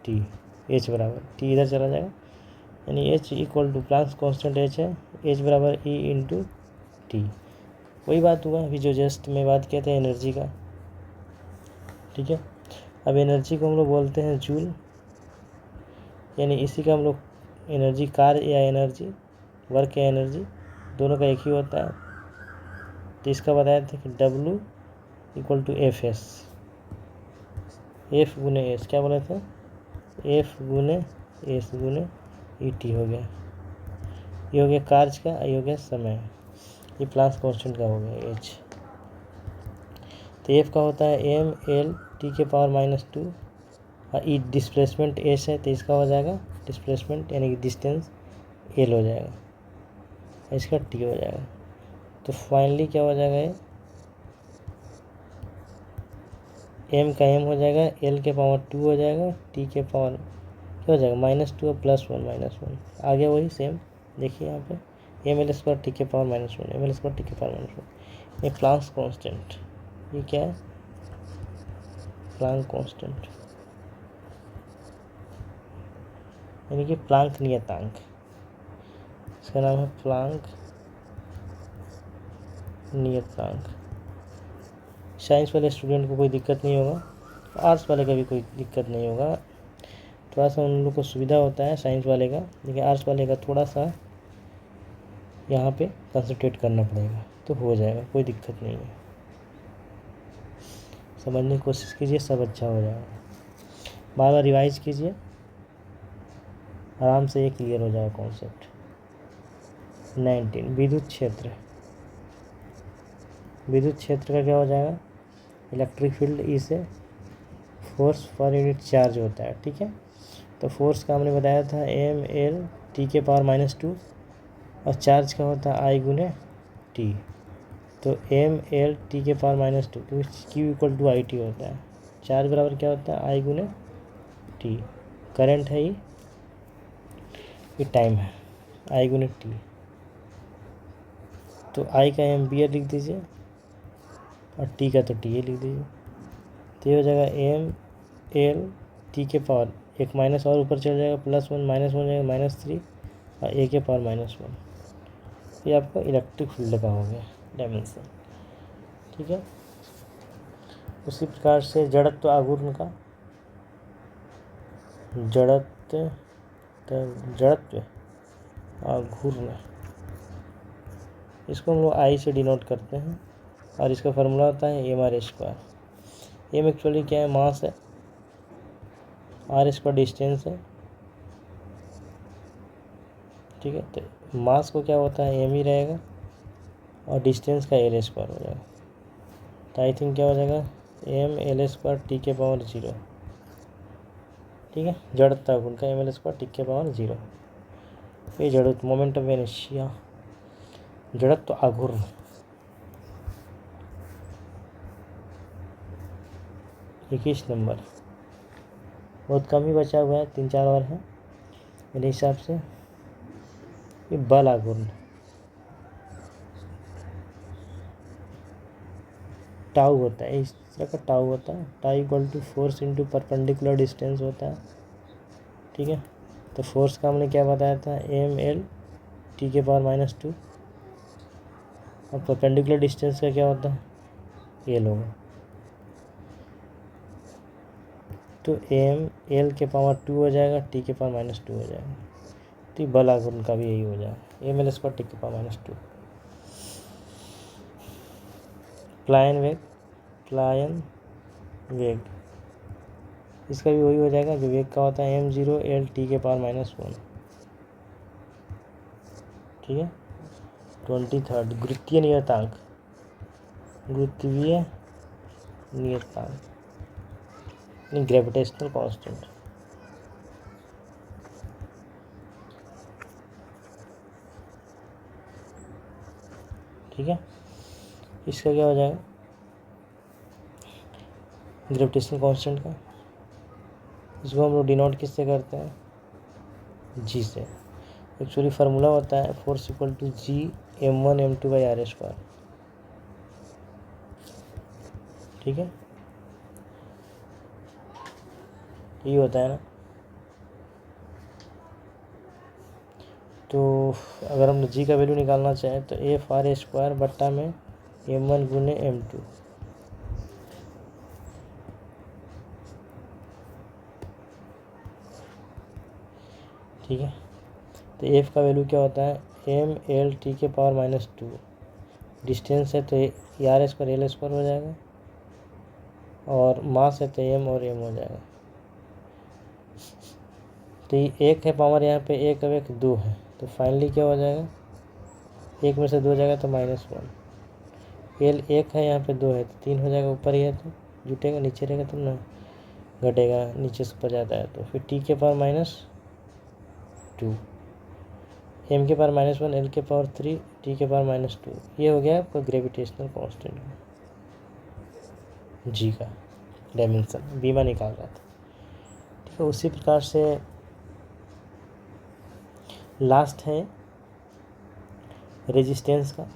T, H बराबर T इधर चला जाएगा, यानी H = प्लांक्स कांस्टेंट H है, H बराबर E इंटू T, वही बात हुआ अभी जो जस्ट मैं बात किया था एनर्जी का, ठीक है। अब एनर्जी को हम लोग बोलते हैं जूल, यानी इसी का हम लोग एनर्जी कार्य या एनर्जी वर्क या एनर्जी दोनों का एक ही होता है, तो इसका बताया था कि W = Fs, F गुने S, क्या बोले थे F गुने S गुने ET हो गया, ये हो गया कार्य का, ये हो गया समय, ये प्लांक्स कांस्टेंट का हो गया H। तो F का होता है mL T के पावर -2 और ई डिस्प्लेसमेंट एस है, तो इसका हो जाएगा डिस्प्लेसमेंट यानी कि डिस्टेंस एल हो जाएगा, इसका टी हो जाएगा, तो फाइनली क्या हो जाएगा ये एम का एम हो जाएगा, एल के पावर 2 हो जाएगा, टी के पावर क्या हो जाएगा -2 और +1 आ गया, वही सेम देखिए यहाँ पे mL² टी के पावर -1 mL² टी के पावर -1, ये प्लांक्स कांस्टेंट, ये क्या है प्लांक कांस्टेंट यानी कि प्लांक नियतांक, इसका नाम है प्लांक नियतांक। साइंस वाले स्टूडेंट को कोई दिक्कत नहीं होगा, आर्ट्स वाले का भी कोई दिक्कत नहीं होगा, थोड़ा सा उन लोग को सुविधा होता है साइंस वाले का, लेकिन आर्ट्स वाले का थोड़ा सा यहाँ पे कंसंट्रेट करना पड़ेगा, तो हो जाएगा, कोई दिक्कत नहीं है, समझने की कोशिश कीजिए, सब अच्छा हो जाएगा, बार बार रिवाइज कीजिए, आराम से ये क्लियर हो जाएगा कॉन्सेप्ट। 19 विद्युत क्षेत्र, विद्युत क्षेत्र का क्या हो जाएगा इलेक्ट्रिक फील्ड ई से फोर्स पर यूनिट चार्ज होता है, ठीक है। तो फोर्स का हमने बताया था mL T के पावर -2 और चार्ज का होता है I गुने T, तो mL T के पावर -2 क्योंकि Q = IT होता है, चार्ज बराबर क्या होता है I गुने T, करंट है ये टाइम है I गुने T, तो I का एम्पियर लिख दीजिए और T का तो T लिख दीजिए, तो ये हो जाएगा mL T के पावर एक माइनस और ऊपर चल जाएगा +1 -1 हो जाएगा -3 और A के पावर -1, ये आपका इलेक्ट्रिक फील्ड का हो गया डायमेंशन, ठीक है। उसी प्रकार से जड़त्व आघूर्ण का, जड़त्व आघूर्ण, इसको हम लोग आई से डिनोट करते हैं और इसका फार्मूला होता है M R square. M actually क्या है, मास है, आर स्क्वायर डिस्टेंस है, ठीक है। तो मास को क्या होता है, एम ही रहेगा और डिस्टेंस का एल स्क्वायर हो जाएगा। तो आई थिंक क्या हो जाएगा, एम एल स्क्वायर टी के पावर 0, ठीक है। जड़ता गुण का एम एल स्क्वायर टी के पावर 0, ये जड़त्व मोमेंट ऑफ इनर्शिया, जड़त्व आघूर्ण। 21 नंबर, बहुत कम ही बचा हुआ है, 3-4 और है मेरे हिसाब से। ये बल आघूर्ण, टाउ होता है, इस तरह का टाउ होता है, tau equal to force into perpendicular distance होता है, ठीक है। तो फोर्स का हमने क्या बताया था, एम एल टी के पावर -2, और परपेंडिकुलर डिस्टेंस का क्या होता है, एल होगा। तो एम एल के पावर 2 हो जाएगा, टी के पावर -2 हो जाएगा। तो बल आघूर्ण का भी यही हो जाएगा, एम एल स्क्वायर टी के पावर -2। प्लायन वेग, प्लायन वेग, इसका भी वही हो जाएगा जो वेग का होता है, m0 l t के पावर -1, ठीक है। 23rd, गुरुत्वीय नियतांक, गुरुत्वीय नियतांक ग्रेविटेशनल कांस्टेंट, ठीक है। इसका क्या हो जाएगा, ग्रेविटेशनल कांस्टेंट का, इसको हम लोग डिनोट किससे करते हैं, जी से। एक्चुअली फार्मूला होता है force equal to G m1 m2 by R square, ठीक है। ये होता है ना। तो अगर हम जी का वैल्यू निकालना चाहें तो एफ आर स्क्वायर बट्टा में m1 गुने m2, ठीक है। तो एफ का वैल्यू क्या होता है, एम एल टी के पावर -2, डिस्टेंस है तो आर स्क्वायर एल स्क्वायर हो जाएगा, और मास है तो एम और एम हो जाएगा। तो ये एक है पावर, यहाँ पे एक अब एक 2 है, तो फाइनली क्या हो जाएगा, एक में से 2 हो जाएगा तो -1। एल एक है, यहाँ पे 2 है तो 3 हो जाएगा, ऊपर ही है तो जुटेगा, नीचे रहेगा तब ना घटेगा, नीचे से ऊपर जाता है तो फिर टी के पावर -2, एम के पावर -1, एल के पावर 3, टी के पावर -2। ये हो गया आपका ग्रेविटेशनल कांस्टेंट जी का डायमेंशन, बीमा निकाल रहा था, ठीक है। उसी प्रकार से लास्ट है रेजिस्टेंस का,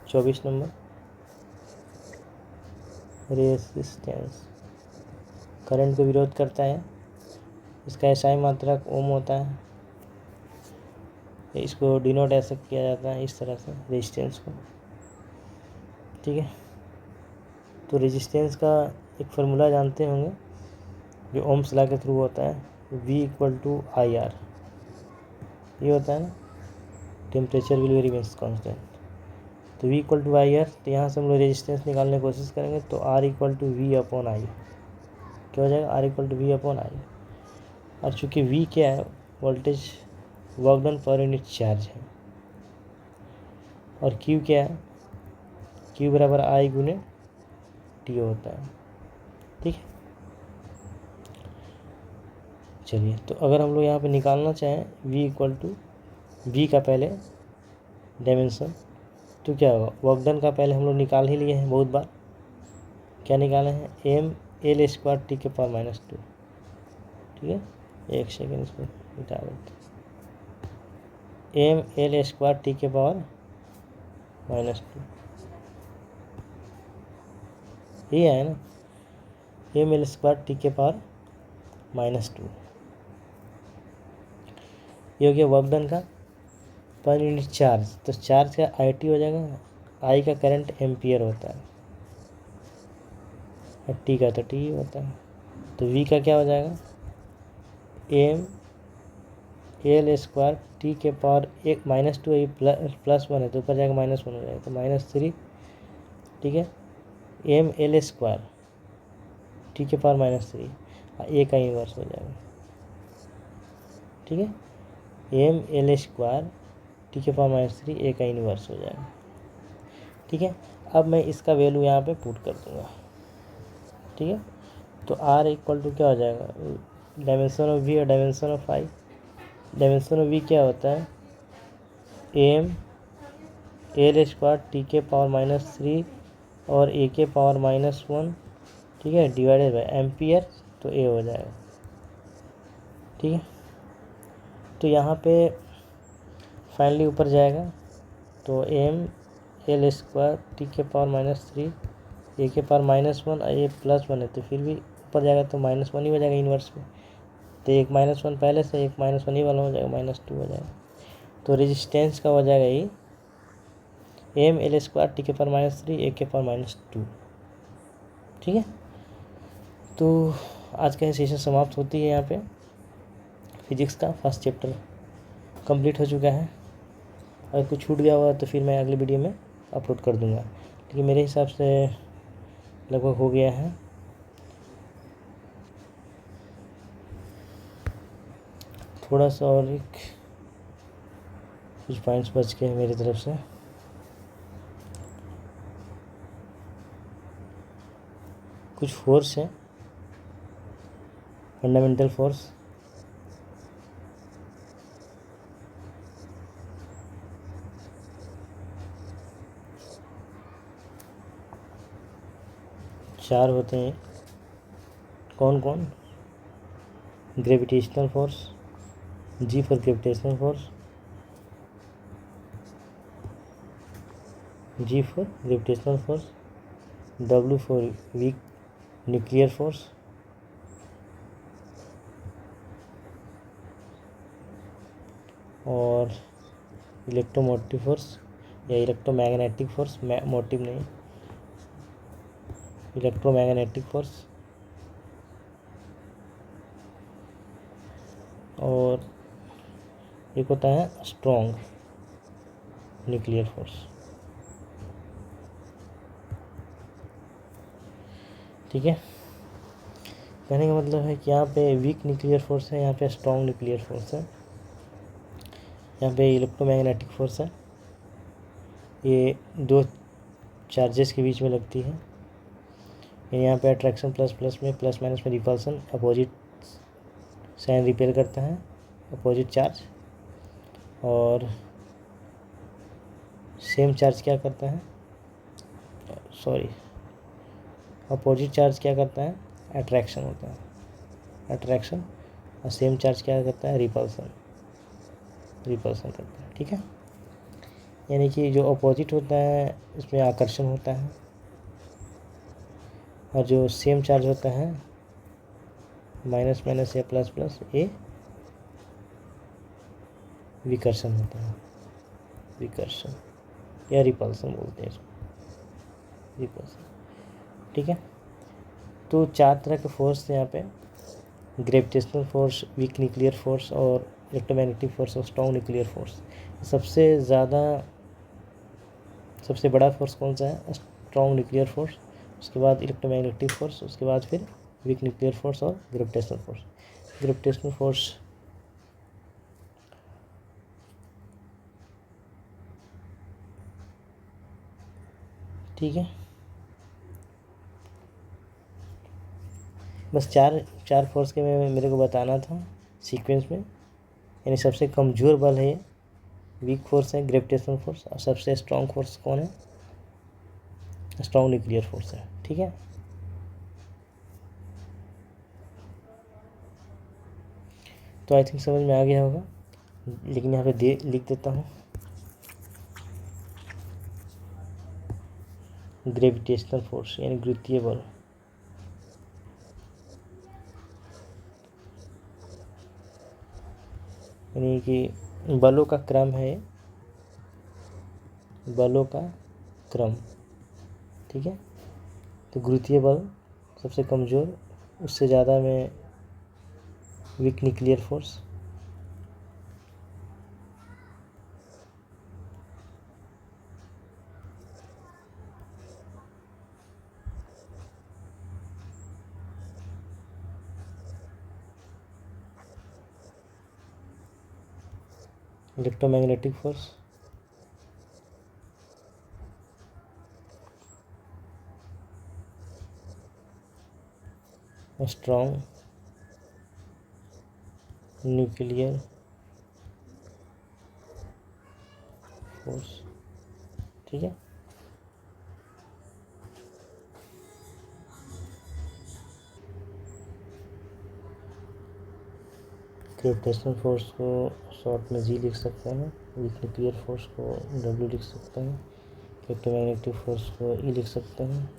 24 नंबर, रेजिस्टेंस करंट को विरोध करता है, इसका एसआई मात्रक ओम होता है, इसको डिनोट ऐसे किया जाता है इस तरह से रेजिस्टेंस को, ठीक है। तो रेजिस्टेंस का एक फार्मूला जानते होंगे जो ओम्स लॉ के थ्रू होता है, V = IR, ये होता है ना, temperature will very means constant. तो V = IR, तो यहाँ से हम लोग रेजिस्टेंस निकालने की कोशिश करेंगे तो R = V/I, क्या हो जाएगा, R = V/I। और चूँकि V क्या है, voltage work done per unit charge है, और Q क्या है, Q बराबर I गुने T होता है, ठीक है। चलिए, तो अगर हम लोग यहाँ पे निकालना चाहें V का पहले डायमेंशन, तो क्या होगा, वर्क डन का पहले हम लोग निकाल ही लिए हैं बहुत बार, क्या निकाले हैं, एम एल स्क्वायर टी के पावर -2, ठीक है। एक सेकेंड इसको मिटा देते, एम एल स्क्वायर टी के पावर -2, ये है ना, एम एल स्क्वायर टी के पावर -2, ये हो गया वर्क डन का पर यूनिट चार्ज। तो चार्ज का IT हो जाएगा, I का करंट एम्पियर होता है और T का तो T होता है। तो V का क्या हो जाएगा, एम एल स्क्वायर टी के पावर एक -2 है, +1 है तो ऊपर जाएगा -1 हो जाएगा, तो -3, ठीक है। एम एल स्क्वायर टी के पावर -3 ए का इन्वर्स हो जाएगा, ठीक है। एम एल स्क्वायर टी के पावर -3 ए का इन्वर्स हो जाएगा, ठीक है। अब मैं इसका वैल्यू यहाँ पे पुट कर दूँगा, ठीक है। तो आर इक्वल टू क्या हो जाएगा, डायमेंशन ऑफ वी और dimension of I. Dimension of V क्या होता है, एम एल स्क्वायर टी के पावर -3 और ए के पावर -1, ठीक है, डिवाइडेड बाय एम्पियर, तो ए हो जाएगा, ठीक है। तो यहाँ पे फाइनली ऊपर जाएगा तो एम एल स्क्वायर टी के पावर -3 ए के पावर -1 और ए +1 है तो फिर भी ऊपर जाएगा तो -1 ही हो जाएगा इन्वर्स में, तो एक -1 पहले से, एक -1 ही वाला हो जाएगा, -2 हो जाएगा। तो रेजिस्टेंस का हो जाएगा ये एम एल स्क्वायर टी के पावर -3 ए के पावर -2, ठीक है। तो आज का सेशन समाप्त होती है यहाँ पे। फिजिक्स का फर्स्ट चैप्टर कंप्लीट हो चुका है। अगर कुछ छूट गया हुआ तो फिर मैं अगली वीडियो में अपलोड कर दूँगा, लेकिन मेरे हिसाब से लगभग हो गया है। थोड़ा सा और कुछ पॉइंट्स बच गए हैं मेरी तरफ से। कुछ फोर्स है, फंडामेंटल फोर्स, चार होते हैं। कौन कौन, gravitational force, G for gravitational force, G for gravitational force, W for weak nuclear force, और इलेक्ट्रोमोटिव फोर्स या इलेक्ट्रोमैग्नेटिक फोर्स, मोटिव नहीं, इलेक्ट्रोमैग्नेटिक फोर्स, और एक होता है स्ट्रॉन्ग न्यूक्लियर फोर्स, ठीक है। कहने का मतलब है कि यहाँ पे वीक न्यूक्लियर फोर्स है, यहाँ पे स्ट्रॉन्ग न्यूक्लियर फोर्स है, यहाँ पे इलेक्ट्रोमैग्नेटिक फोर्स है। ये दो चार्जेस के बीच में लगती है। यहाँ पे अट्रैक्शन प्लस प्लस में, प्लस माइनस में रिपल्सन, अपोजिट साइन रिपेल करता है अपोजिट चार्ज, और सेम चार्ज क्या करता है, सॉरी, अपोजिट चार्ज क्या करता है, अट्रैक्शन होता है, अट्रैक्शन, और सेम चार्ज क्या करता है, रिपल्सन, रिपल्सन करता है, ठीक है। यानी कि जो अपोजिट होता है उसमें आकर्षण होता है, और जो सेम चार्ज होता है माइनस माइनस या प्लस प्लस, ये विकर्षण होता है, विकर्षण या रिपल्सन बोलते हैं इसको, रिपल्सन, ठीक है। तो चार तरह के फोर्स हैं यहाँ पे, gravitational force, week nuclear force, और इलेक्ट्रोमैग्नेटिक फोर्स, और स्ट्रॉन्ग न्यूक्लियर फोर्स। सबसे बड़ा फोर्स कौन सा है, स्ट्रॉन्ग न्यूक्लियर फोर्स, उसके बाद इलेक्ट्रोमैग्नेटिक फोर्स, उसके बाद फिर वीक न्यूक्लियर फोर्स और ग्रेविटेशनल फोर्स। ग्रेविटेशनल फोर्स ठीक है, बस चार फोर्स के मेरे को बताना था सीक्वेंस में। यानी सबसे कमज़ोर बल है ये, वीक फोर्स है ग्रेविटेशनल फोर्स, और सबसे स्ट्रॉन्ग फोर्स कौन है, स्ट्रॉन्ग न्यूक्लियर फोर्स है, ठीक है। तो आई थिंक समझ में आ गया होगा, लेकिन यहाँ पे लिख देता हूँ, ग्रेविटेशनल फोर्स यानी गुरुत्वीय बल, यानी कि बलों का क्रम है, बलों का क्रम, ठीक है। तो गुरुत्वीय बल सबसे कमज़ोर, उससे ज़्यादा में week nuclear force, electromagnetic force, strong nuclear force. ठीक है, ग्रेविटेशनल फोर्स को शॉर्ट में जी लिख सकते हैं, वीक न्यूक्लियर फोर्स को डब्ल्यू लिख सकते हैं, इलेक्ट्रोमैग्नेटिक फोर्स को ई लिख सकते हैं,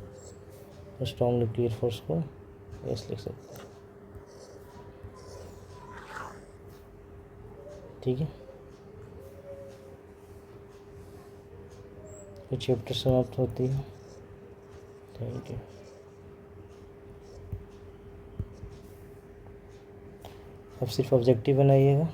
स्ट्रॉन्ग न्यूक्लियर फोर्स को एस लिख सकते हैं। ठीक है, ये चैप्टर समाप्त होती है। Thank you. अब सिर्फ ऑब्जेक्टिव बनाइएगा।